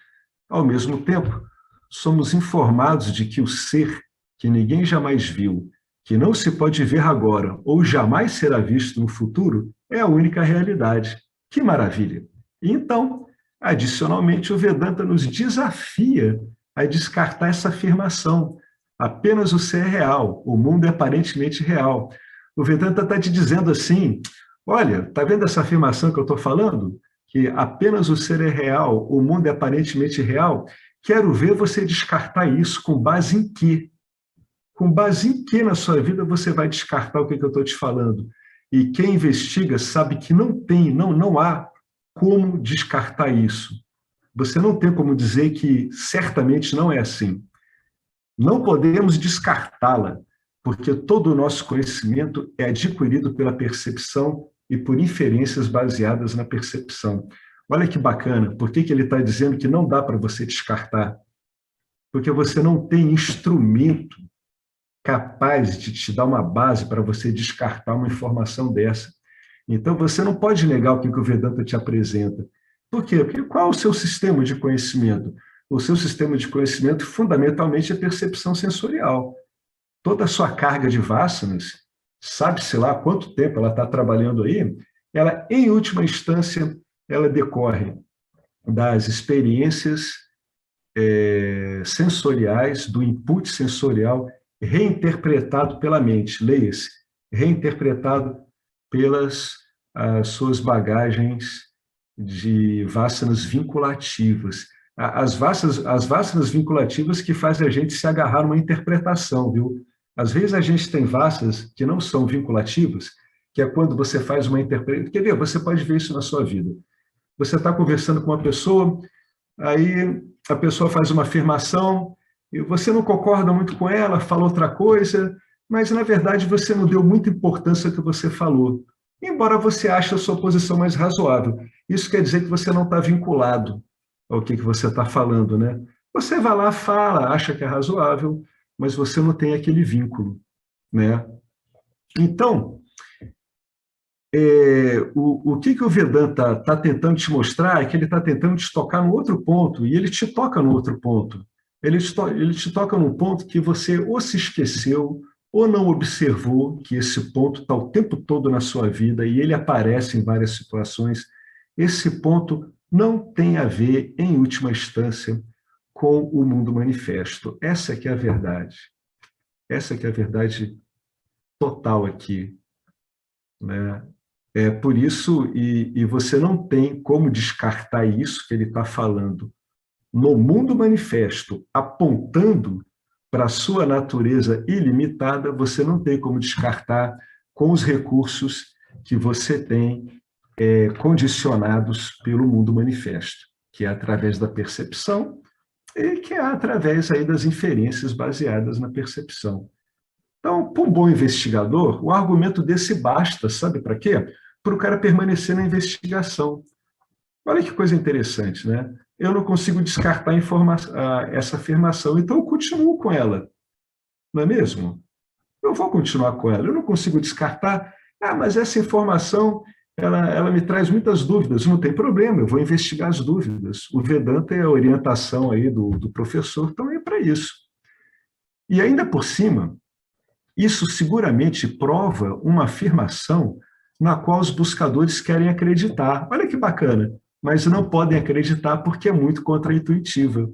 Ao mesmo tempo, somos informados de que o ser, que ninguém jamais viu, que não se pode ver agora ou jamais será visto no futuro, é a única realidade. Que maravilha! Então, adicionalmente, o Vedanta nos desafia a descartar essa afirmação. Apenas o ser é real, o mundo é aparentemente real. O Vedanta está te dizendo assim, olha, está vendo essa afirmação que eu estou falando? Que apenas o ser é real, o mundo é aparentemente real? Quero ver você descartar isso com base em quê? Com base em que na sua vida você vai descartar o que eu estou te falando? E quem investiga sabe que não há como descartar isso. Você não tem como dizer que certamente não é assim. Não podemos descartá-la, porque todo o nosso conhecimento é adquirido pela percepção e por inferências baseadas na percepção. Olha que bacana, por que ele está dizendo que não dá para você descartar? Porque você não tem instrumento capaz de te dar uma base para você descartar uma informação dessa. Então, você não pode negar o que o Vedanta te apresenta. Por quê? Porque qual é o seu sistema de conhecimento? O seu sistema de conhecimento, fundamentalmente, é percepção sensorial. Toda a sua carga de vasanas, sabe-se lá quanto tempo ela está trabalhando aí, ela, em última instância, ela decorre das experiências sensoriais, do input sensorial reinterpretado pela mente, leia-se, reinterpretado pelas suas bagagens de vasanas vinculativas. As vasanas vinculativas que fazem a gente se agarrar numa interpretação, viu? Às vezes a gente tem vasanas que não são vinculativas, que é quando você faz uma interpretação. Quer ver? Você pode ver isso na sua vida. Você está conversando com uma pessoa, aí a pessoa faz uma afirmação, e você não concorda muito com ela, fala outra coisa, mas, na verdade, você não deu muita importância ao que você falou, embora você ache a sua posição mais razoável. Isso quer dizer que você não está vinculado ao que você está falando, né? Você vai lá, fala, acha que é razoável, mas você não tem aquele vínculo, né? Então, o que o Vedanta está tentando te mostrar é que ele está tentando te tocar no outro ponto, e ele te toca no outro ponto. ele te toca num ponto que você ou se esqueceu ou não observou que esse ponto está o tempo todo na sua vida e ele aparece em várias situações. Esse ponto não tem a ver, em última instância, com o mundo manifesto. Essa é que é a verdade. Essa é que é a verdade total aqui, né? É por isso, e você não tem como descartar isso que ele está falando no mundo manifesto, apontando para a sua natureza ilimitada, você não tem como descartar com os recursos que você tem condicionados pelo mundo manifesto, que é através da percepção e que é através aí das inferências baseadas na percepção. Então, para um bom investigador, o argumento desse basta, sabe para quê? Para o cara permanecer na investigação. Olha que coisa interessante, né? Eu não consigo descartar essa afirmação, então eu continuo com ela, não é mesmo? Eu vou continuar com ela, eu não consigo descartar, mas essa informação, ela me traz muitas dúvidas, não tem problema, eu vou investigar as dúvidas. O Vedanta é a orientação aí do professor, então é para isso. E ainda por cima, isso seguramente prova uma afirmação na qual os buscadores querem acreditar. Olha que bacana, mas não podem acreditar porque é muito contraintuitiva.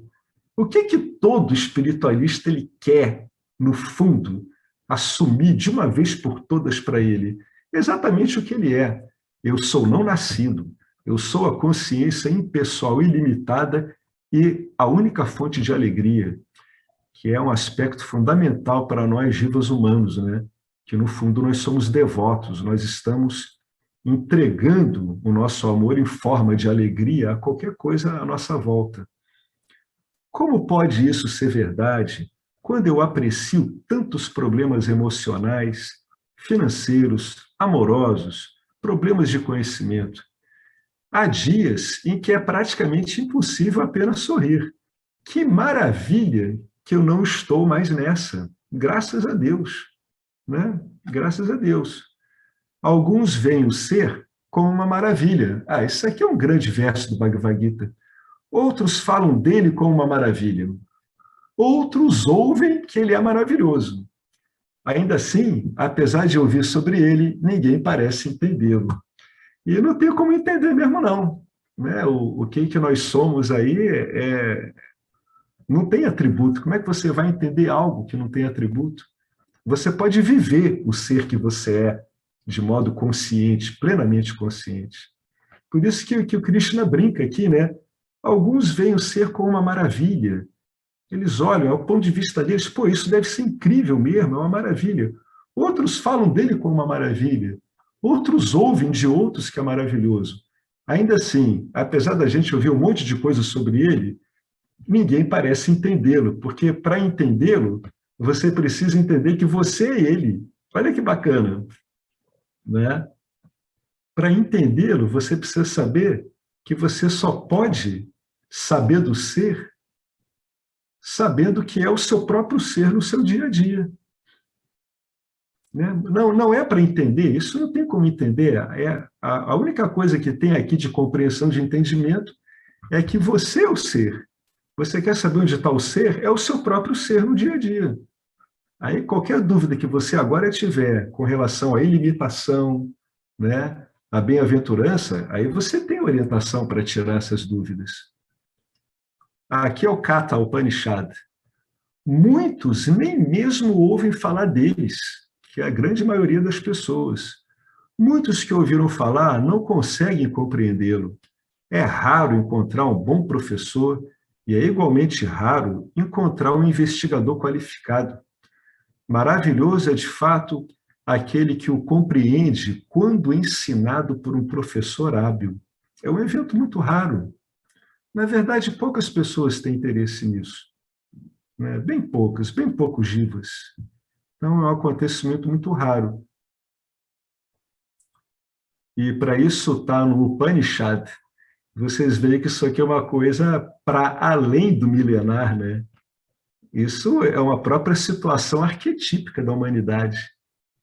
O que todo espiritualista ele quer, no fundo, assumir de uma vez por todas para ele? Exatamente o que ele é. Eu sou não nascido, eu sou a consciência impessoal ilimitada e a única fonte de alegria, que é um aspecto fundamental para nós vivos humanos, né? Que no fundo nós somos devotos, nós estamos entregando o nosso amor em forma de alegria a qualquer coisa à nossa volta. Como pode isso ser verdade quando eu aprecio tantos problemas emocionais, financeiros, amorosos, problemas de conhecimento? Há dias em que é praticamente impossível apenas sorrir. Que maravilha que eu não estou mais nessa, graças a Deus, né? Graças a Deus. Alguns veem o ser como uma maravilha. Isso aqui é um grande verso do Bhagavad Gita. Outros falam dele como uma maravilha. Outros ouvem que ele é maravilhoso. Ainda assim, apesar de ouvir sobre ele, ninguém parece entendê-lo. E não tem como entender mesmo, não. Né? O que nós somos aí não tem atributo. Como é que você vai entender algo que não tem atributo? Você pode viver o ser que você é de modo consciente, plenamente consciente. Por isso que o Krishna brinca aqui, né? Alguns veem o ser como uma maravilha. Eles olham, ao ponto de vista deles, isso deve ser incrível mesmo, é uma maravilha. Outros falam dele como uma maravilha. Outros ouvem de outros que é maravilhoso. Ainda assim, apesar da gente ouvir um monte de coisas sobre ele, ninguém parece entendê-lo, porque para entendê-lo, você precisa entender que você é ele. Olha que bacana, né? Para entendê-lo, você precisa saber que você só pode saber do ser sabendo que é o seu próprio ser no seu dia a dia. Né? Não é para entender, isso não tem como entender. A única coisa que tem aqui de compreensão, de entendimento, é que você é o ser. Você quer saber onde está o ser? É o seu próprio ser no dia a dia. Aí, qualquer dúvida que você agora tiver com relação à ilimitação, né, à bem-aventurança, aí você tem orientação para tirar essas dúvidas. Aqui é o Katha Upanishad. Muitos nem mesmo ouvem falar deles, que é a grande maioria das pessoas. Muitos que ouviram falar não conseguem compreendê-lo. É raro encontrar um bom professor e é igualmente raro encontrar um investigador qualificado. Maravilhoso é, de fato, aquele que o compreende quando ensinado por um professor hábil. É um evento muito raro. Na verdade, poucas pessoas têm interesse nisso. Né? Bem poucos jivas. Então, é um acontecimento muito raro. E para isso está no Upanishad. Vocês veem que isso aqui é uma coisa para além do milenar, né? Isso é uma própria situação arquetípica da humanidade.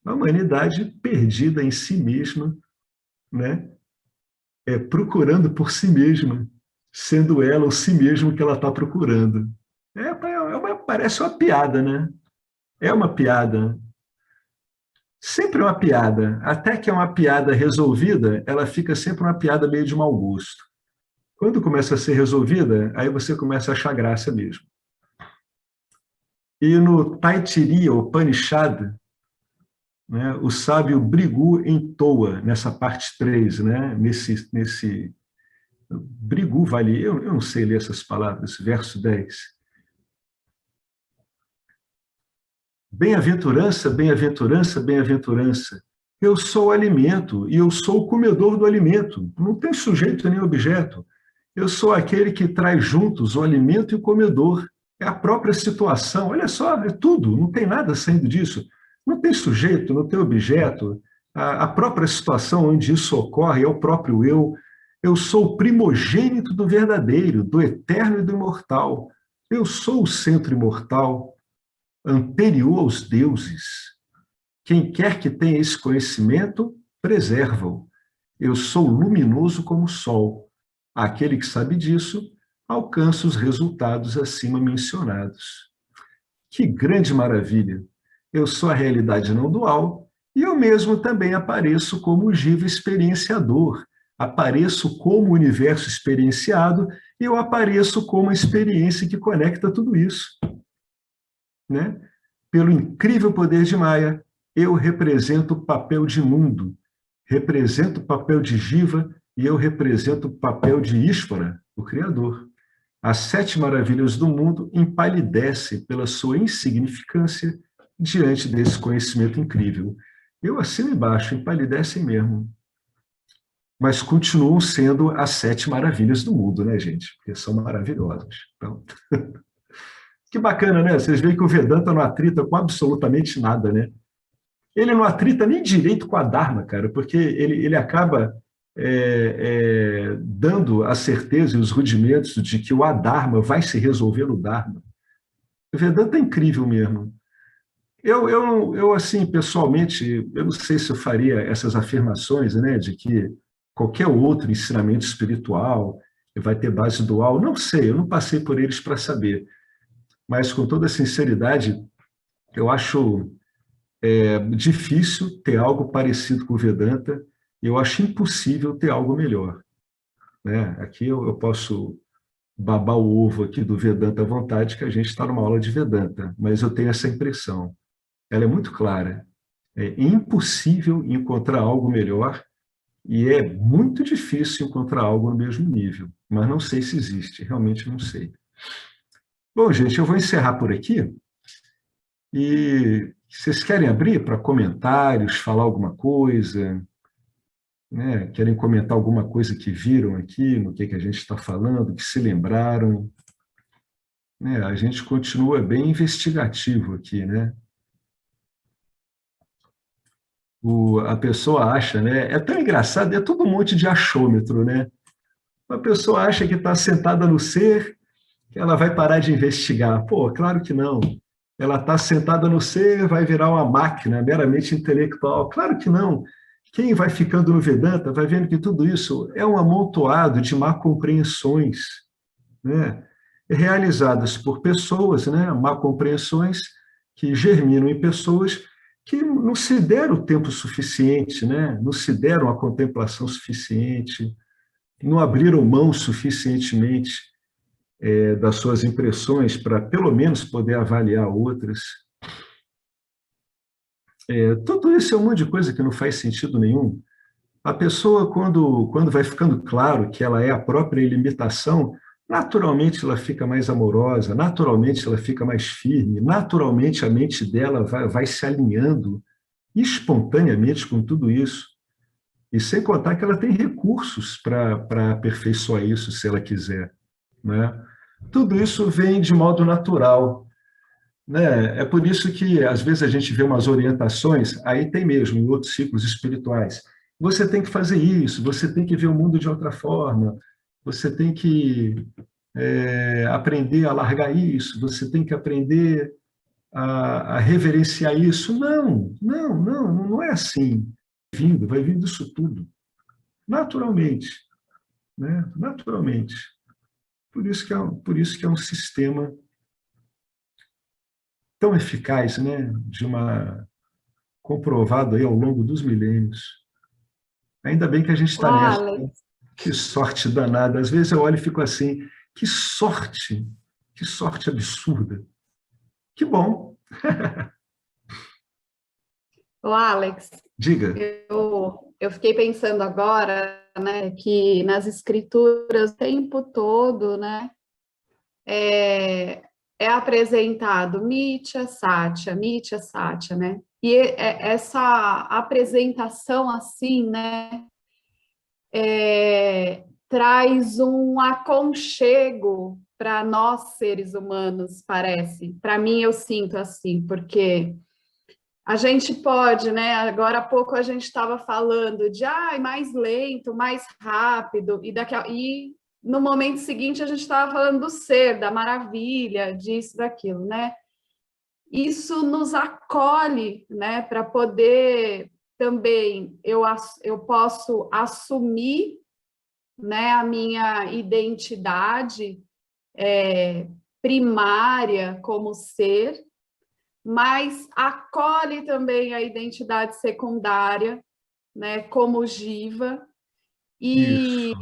A humanidade perdida em si mesma, né? Procurando por si mesma, sendo ela o si mesmo que ela está procurando. parece uma piada, né? É uma piada. Sempre uma piada. Até que é uma piada resolvida, ela fica sempre uma piada meio de mau gosto. Quando começa a ser resolvida, aí você começa a achar graça mesmo. E no Taittiriya Upanishad, né, o sábio Brigu entoa nessa parte 3, né, nesse Brigu vale, eu não sei ler essas palavras, verso 10. Bem-aventurança, bem-aventurança, bem-aventurança. Eu sou o alimento e eu sou o comedor do alimento. Não tem sujeito nem objeto. Eu sou aquele que traz juntos o alimento e o comedor. É a própria situação. Olha só, é tudo. Não tem nada saindo disso. Não tem sujeito, não tem objeto. A própria situação onde isso ocorre é o próprio eu. Eu sou o primogênito do verdadeiro, do eterno e do imortal. Eu sou o centro imortal, anterior aos deuses. Quem quer que tenha esse conhecimento, preserva-o. Eu sou luminoso como o sol. Aquele que sabe disso, alcança os resultados acima mencionados. Que grande maravilha! Eu sou a realidade não dual e eu mesmo também apareço como o Jiva experienciador. Apareço como o universo experienciado e eu apareço como a experiência que conecta tudo isso. Né? Pelo incrível poder de Maya, eu represento o papel de mundo, represento o papel de Jiva e eu represento o papel de Ishvara, o Criador. As 7 maravilhas do mundo empalidecem pela sua insignificância diante desse conhecimento incrível. Eu assino embaixo, empalidecem mesmo. Mas continuam sendo as 7 maravilhas do mundo, né, gente? Porque são maravilhosas. Então... Que bacana, né? Vocês veem que o Vedanta não atrita com absolutamente nada, né? Ele não atrita nem direito com a Dharma, cara, porque ele acaba dando a certeza e os rudimentos de que o Adharma vai se resolver no Dharma. O Vedanta é incrível mesmo. Eu assim, pessoalmente, eu não sei se eu faria essas afirmações, né, de que qualquer outro ensinamento espiritual vai ter base dual. Não sei, eu não passei por eles para saber. Mas, com toda sinceridade, eu acho difícil ter algo parecido com o Vedanta, e eu acho impossível ter algo melhor. Né? Aqui eu posso babar o ovo aqui do Vedanta à vontade, que a gente está numa aula de Vedanta, mas eu tenho essa impressão. Ela é muito clara. É impossível encontrar algo melhor e é muito difícil encontrar algo no mesmo nível, mas não sei se existe, realmente não sei. Bom, gente, eu vou encerrar por aqui. E vocês querem abrir para comentários, falar alguma coisa? Né? Querem comentar alguma coisa que viram aqui, no que a gente está falando, que se lembraram? Né? A gente continua bem investigativo aqui, né? A pessoa acha, né? É tão engraçado, é todo um monte de achômetro, né? A pessoa acha que está sentada no ser, que ela vai parar de investigar. Pô, claro que não. Ela está sentada no ser, vai virar uma máquina meramente intelectual. Claro que não. Quem vai ficando no Vedanta vai vendo que tudo isso é um amontoado de má compreensões, né? Realizadas por pessoas, né? Má compreensões que germinam em pessoas que não se deram o tempo suficiente, né? Não se deram a contemplação suficiente, não abriram mão suficientemente das suas impressões para, pelo menos, poder avaliar outras. Tudo isso é um monte de coisa que não faz sentido nenhum. A pessoa, quando vai ficando claro que ela é a própria ilimitação, naturalmente ela fica mais amorosa, naturalmente ela fica mais firme, naturalmente a mente dela vai se alinhando espontaneamente com tudo isso. E sem contar que ela tem recursos para aperfeiçoar isso, se ela quiser, né? Tudo isso vem de modo natural, né? É por isso que, às vezes, a gente vê umas orientações, aí tem mesmo, em outros ciclos espirituais. Você tem que fazer isso, você tem que ver o mundo de outra forma, você tem que aprender a largar isso, você tem que aprender a reverenciar isso. Não é assim. Vai vindo isso tudo, naturalmente, né? Naturalmente. Por isso que é um sistema tão eficaz, né? Comprovado aí ao longo dos milênios. Ainda bem que a gente está nessa, né? Alex, Que sorte danada. Às vezes eu olho e fico assim, que sorte absurda. Que bom. ô Alex, Diga. eu fiquei pensando agora, né, que nas escrituras o tempo todo, né, é apresentado Mitya, Satya, né? E essa apresentação assim, né, traz um aconchego para nós seres humanos, parece. Para mim eu sinto assim, porque a gente pode, né? Agora há pouco a gente estava falando de mais lento, mais rápido, e no momento seguinte a gente estava falando do ser, da maravilha, disso, daquilo, né? Isso nos acolhe, né? Para poder também eu posso assumir, né, a minha identidade primária como ser, mas acolhe também a identidade secundária, né, como jiva, Isso.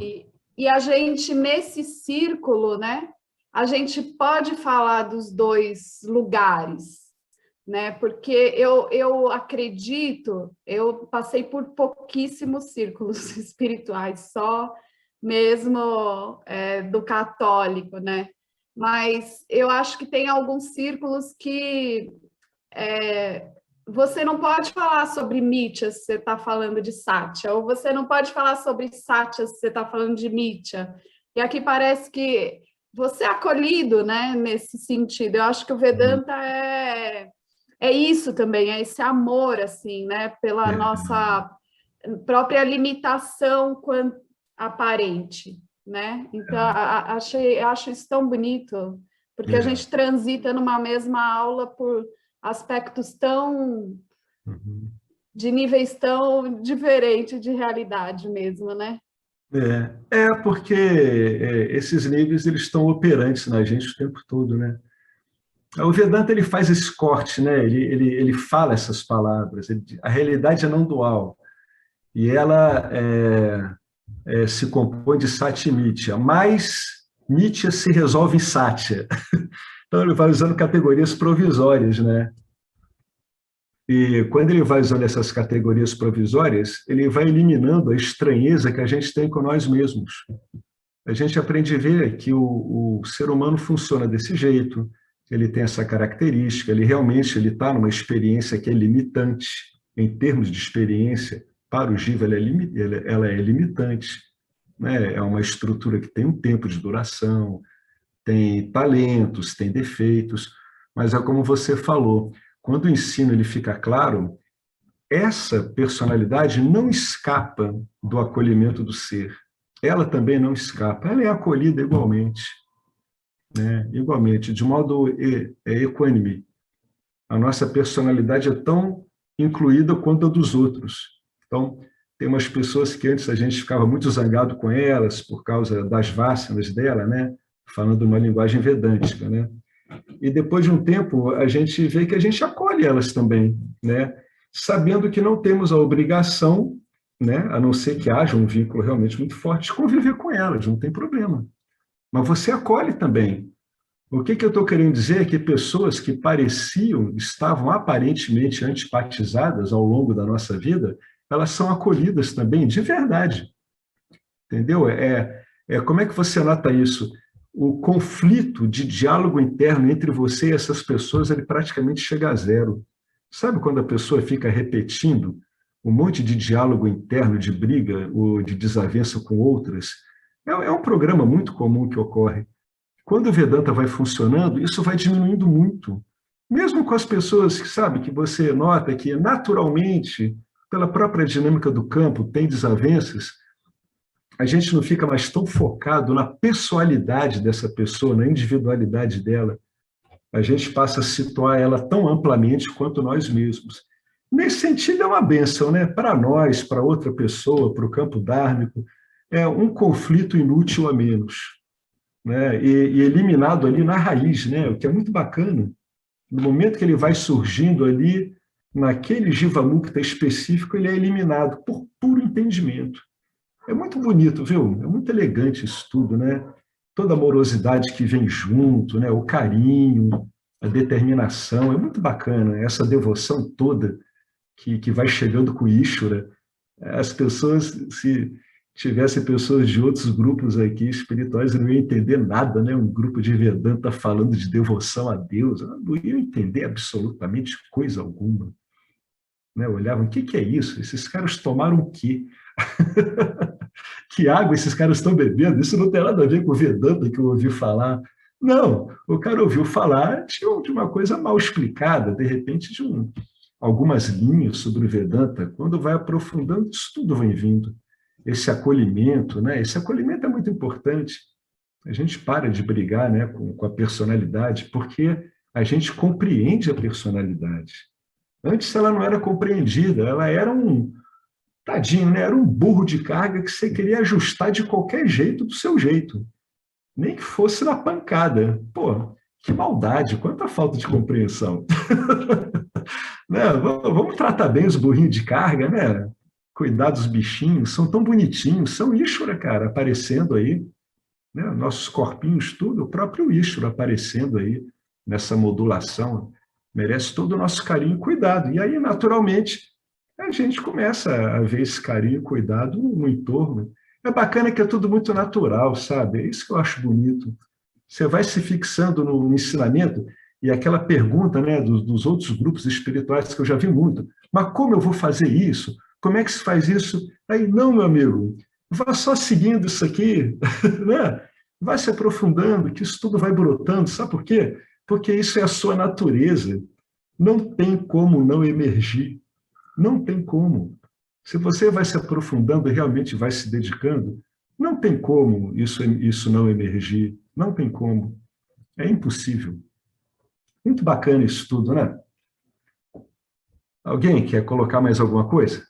e a gente, nesse círculo, né, a gente pode falar dos dois lugares, né, porque eu acredito, eu passei por pouquíssimos círculos espirituais, só mesmo do católico, né, mas eu acho que tem alguns círculos que você não pode falar sobre Mitya se você está falando de Satya, ou você não pode falar sobre Satya se você está falando de Mitya. E aqui parece que você é acolhido, né, nesse sentido. Eu acho que o Vedanta é isso também, é esse amor, assim, né, pela É, nossa própria limitação aparente, né? Então, acho isso tão bonito, porque a é. gente transita numa mesma aula por aspectos Uhum. de níveis tão diferentes de realidade mesmo, né? Porque esses níveis eles estão operantes na gente o tempo todo, né? O Vedanta ele faz esse corte, né? Ele fala essas palavras. A realidade é não dual e ela se compõe de Satya e Mitya, mas Mitya se resolve em Satya. Então ele vai usando categorias provisórias, né? E quando ele vai usando essas categorias provisórias, ele vai eliminando a estranheza que a gente tem com nós mesmos. A gente aprende a ver que o ser humano funciona desse jeito, ele tem essa característica, ele realmente está numa experiência que é limitante, em termos de experiência, para o Jiva ela é limitante, né? É uma estrutura que tem um tempo de duração, tem talentos, tem defeitos, mas é como você falou, quando o ensino ele fica claro, essa personalidade não escapa do acolhimento do ser. Ela também não escapa, ela é acolhida igualmente, né? Igualmente, de modo equânime. A nossa personalidade é tão incluída quanto a dos outros. Então, tem umas pessoas que antes a gente ficava muito zangado com elas por causa das vássanas dela, né? Falando uma linguagem vedântica, né? E depois de um tempo, a gente vê que a gente acolhe elas também, né? Sabendo que não temos a obrigação, né? A não ser que haja um vínculo realmente muito forte, de conviver com elas, não tem problema. Mas você acolhe também. O que eu estou querendo dizer é que pessoas que estavam aparentemente antipatizadas ao longo da nossa vida, elas são acolhidas também, de verdade. Entendeu? Como é que você nota isso? O conflito de diálogo interno entre você e essas pessoas, ele praticamente chega a zero. Sabe quando a pessoa fica repetindo um monte de diálogo interno, de briga ou de desavença com outras? É um programa muito comum que ocorre. Quando o Vedanta vai funcionando, isso vai diminuindo muito. Mesmo com as pessoas que, sabe, que você nota que naturalmente, pela própria dinâmica do campo, tem desavenças, a gente não fica mais tão focado na pessoalidade dessa pessoa, na individualidade dela. A gente passa a situar ela tão amplamente quanto nós mesmos. Nesse sentido, é uma bênção, né? Para nós, para outra pessoa, para o campo dármico, é um conflito inútil a menos, né? E eliminado ali na raiz, né? O que é muito bacana. No momento que ele vai surgindo ali, naquele Jivamukta específico, ele é eliminado por puro entendimento. É muito bonito, viu? É muito elegante isso tudo, né? Toda a amorosidade que vem junto, né? O carinho, a determinação, é muito bacana, essa devoção toda que vai chegando com Ishvara. As pessoas, se tivessem pessoas de outros grupos aqui espirituais, não iam entender nada, né? Um grupo de Vedanta falando de devoção a Deus, não iam entender absolutamente coisa alguma. Né? Olhavam, o que é isso? Esses caras tomaram o quê? Que água esses caras estão bebendo? Isso não tem nada a ver com o Vedanta que eu ouvi falar. Não, o cara ouviu falar de uma coisa mal explicada, de repente algumas linhas sobre o Vedanta. Quando vai aprofundando, isso tudo vem vindo. Esse acolhimento, né? Esse acolhimento é muito importante. A gente para de brigar, né, com a personalidade, porque a gente compreende a personalidade. Antes ela não era compreendida, ela era tadinho, né? Era um burro de carga que você queria ajustar de qualquer jeito, do seu jeito. Nem que fosse na pancada. Pô, que maldade, quanta falta de compreensão. Né? Vamos tratar bem os burrinhos de carga, né? Cuidar dos bichinhos, são tão bonitinhos, são Ishvara, cara, aparecendo aí. Né? Nossos corpinhos, tudo, o próprio Ishvara aparecendo aí nessa modulação. Merece todo o nosso carinho e cuidado. E aí, naturalmente, a gente começa a ver esse carinho e cuidado no entorno. É bacana que é tudo muito natural, sabe? É isso que eu acho bonito. Você vai se fixando no ensinamento e aquela pergunta, né, dos outros grupos espirituais que eu já vi muito. Mas como eu vou fazer isso? Como é que se faz isso? Aí, não, meu amigo, vá só seguindo isso aqui, né? Vai se aprofundando, que isso tudo vai brotando. Sabe por quê? Porque isso é a sua natureza. Não tem como não emergir. Não tem como. Se você vai se aprofundando e realmente vai se dedicando, não tem como isso não emergir. Não tem como. É impossível. Muito bacana isso tudo, né? Alguém quer colocar mais alguma coisa?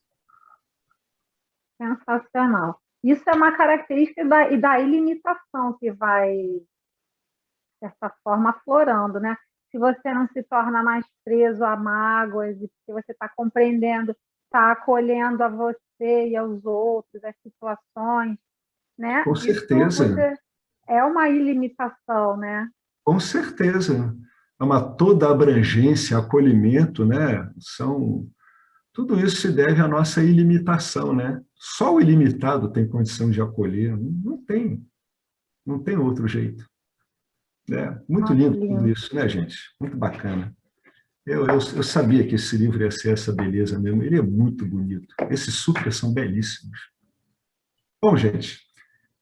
Sensacional. Isso é uma característica da ilimitação que vai, de certa forma, aflorando, né? Se você não se torna mais preso a mágoas, e se você está compreendendo, está acolhendo a você e aos outros, as situações, né? Com Isso certeza. é uma ilimitação, né? Com certeza. É uma toda abrangência, acolhimento, né? Tudo isso se deve à nossa ilimitação, né? Só o ilimitado tem condição de acolher, não tem outro jeito. É muito Nossa, lindo tudo lindo. isso, né, gente? Muito bacana. Eu sabia que esse livro ia ser essa beleza mesmo. Ele é muito bonito. Esses sutras são belíssimos. Bom, gente,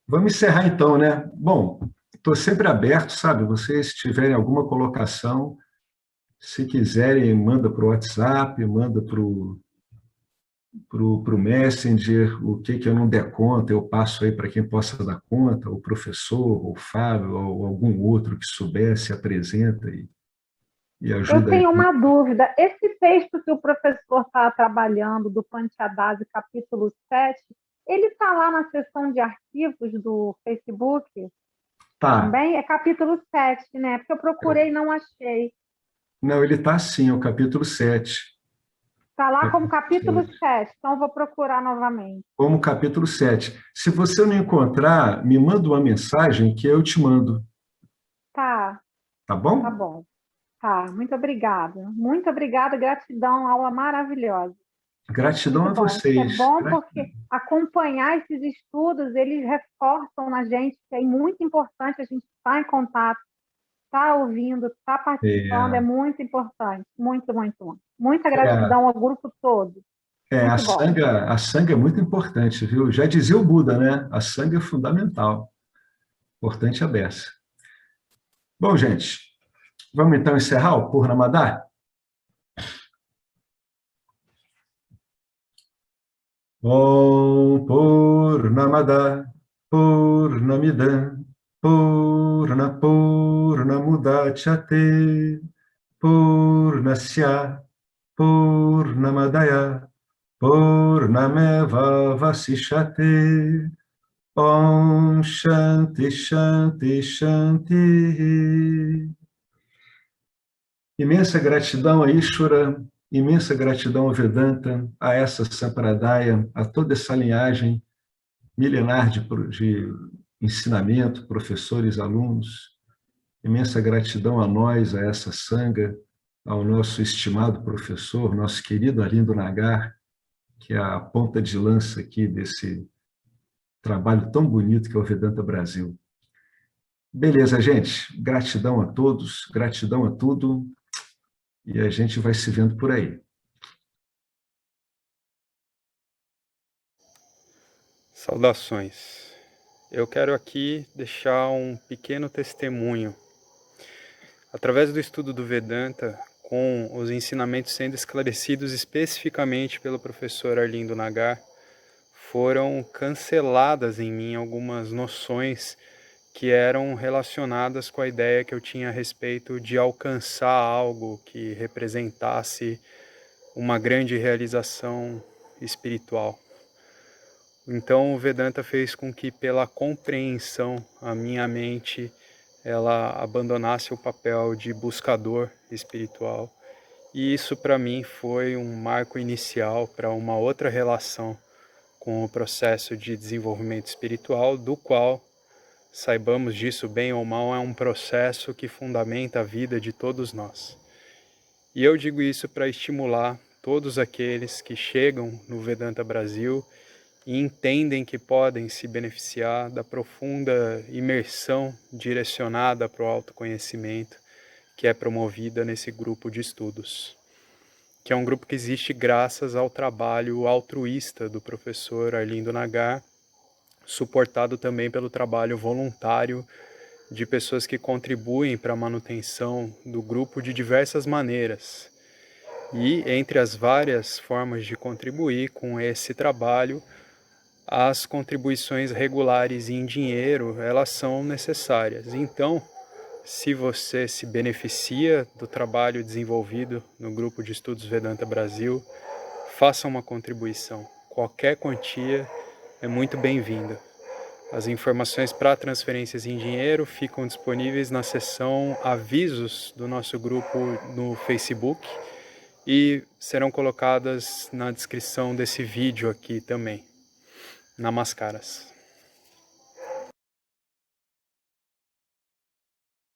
vamos encerrar então, né? Bom, estou sempre aberto, sabe? Vocês tiverem alguma colocação, se quiserem, manda para o WhatsApp, manda para o Messenger, o que eu não der conta, eu passo aí para quem possa dar conta, o professor, ou o Fábio, ou algum outro que soubesse, apresenta e Eu ajuda a tenho gente. uma dúvida. Esse texto que o professor está trabalhando, do Panchadasi, capítulo 7, ele está lá na seção de arquivos do Facebook Tá. também? É capítulo 7, né? Porque eu procurei e não achei. Não, ele está sim, é o capítulo 7. Está lá como Capítulo capítulo 7. 7, então eu vou procurar novamente. Como capítulo 7. Se você não encontrar, me manda uma mensagem que eu te mando, Tá, tá tá bom? bom. Tá, muito obrigada. Muito obrigada, gratidão, aula maravilhosa. Gratidão Muito a bom. Isso é vocês. bom porque acompanhar esses estudos, eles reforçam na gente que é muito importante a gente estar em contato, estar ouvindo, estar participando, é É, muito importante. Muito, muito, muito. Muita é, gratidão ao grupo todo. a Muito bom. sanga, a sanga é muito importante, viu? Já dizia o Buda, né? A sanga é fundamental. Importante a beça. Bom, gente, vamos então encerrar o Purnamada? Om Purnamada Purnamidam Purnamudachyate Purnasya Purnamadaya Purnameva Vasishyate Om Shanti Shanti Shanti Imensa gratidão a Ishvara, imensa gratidão a Vedanta, a essa Sampradaya, a toda essa linhagem milenar de ensinamento, professores, alunos. Imensa gratidão a nós, a essa Sangha, ao nosso estimado professor, nosso querido Arlindo Nagar, que é a ponta de lança aqui desse trabalho tão bonito que é o Vedanta Brasil. Beleza, gente. Gratidão a todos, gratidão a tudo, e a gente vai se vendo por aí. Saudações. Eu quero aqui deixar um pequeno testemunho. Através do estudo do Vedanta, com os ensinamentos sendo esclarecidos especificamente pelo professor Arlindo Nagar, foram canceladas em mim algumas noções que eram relacionadas com a ideia que eu tinha a respeito de alcançar algo que representasse uma grande realização espiritual. Então o Vedanta fez com que, pela compreensão, a minha mente ela abandonasse o papel de buscador espiritual. E isso para mim foi um marco inicial para uma outra relação com o processo de desenvolvimento espiritual, do qual, saibamos disso bem ou mal, é um processo que fundamenta a vida de todos nós. E eu digo isso para estimular todos aqueles que chegam no Vedanta Brasil e entendem que podem se beneficiar da profunda imersão direcionada para o autoconhecimento que é promovida nesse grupo de estudos, que é um grupo que existe graças ao trabalho altruísta do professor Arlindo Nagar, suportado também pelo trabalho voluntário de pessoas que contribuem para a manutenção do grupo de diversas maneiras. E entre as várias formas de contribuir com esse trabalho, as contribuições regulares em dinheiro, elas são necessárias. Então, se você se beneficia do trabalho desenvolvido no Grupo de Estudos Vedanta Brasil, faça uma contribuição. Qualquer quantia é muito bem-vinda. As informações para transferências em dinheiro ficam disponíveis na seção Avisos do nosso grupo no Facebook e serão colocadas na descrição desse vídeo aqui também. Namaskaras.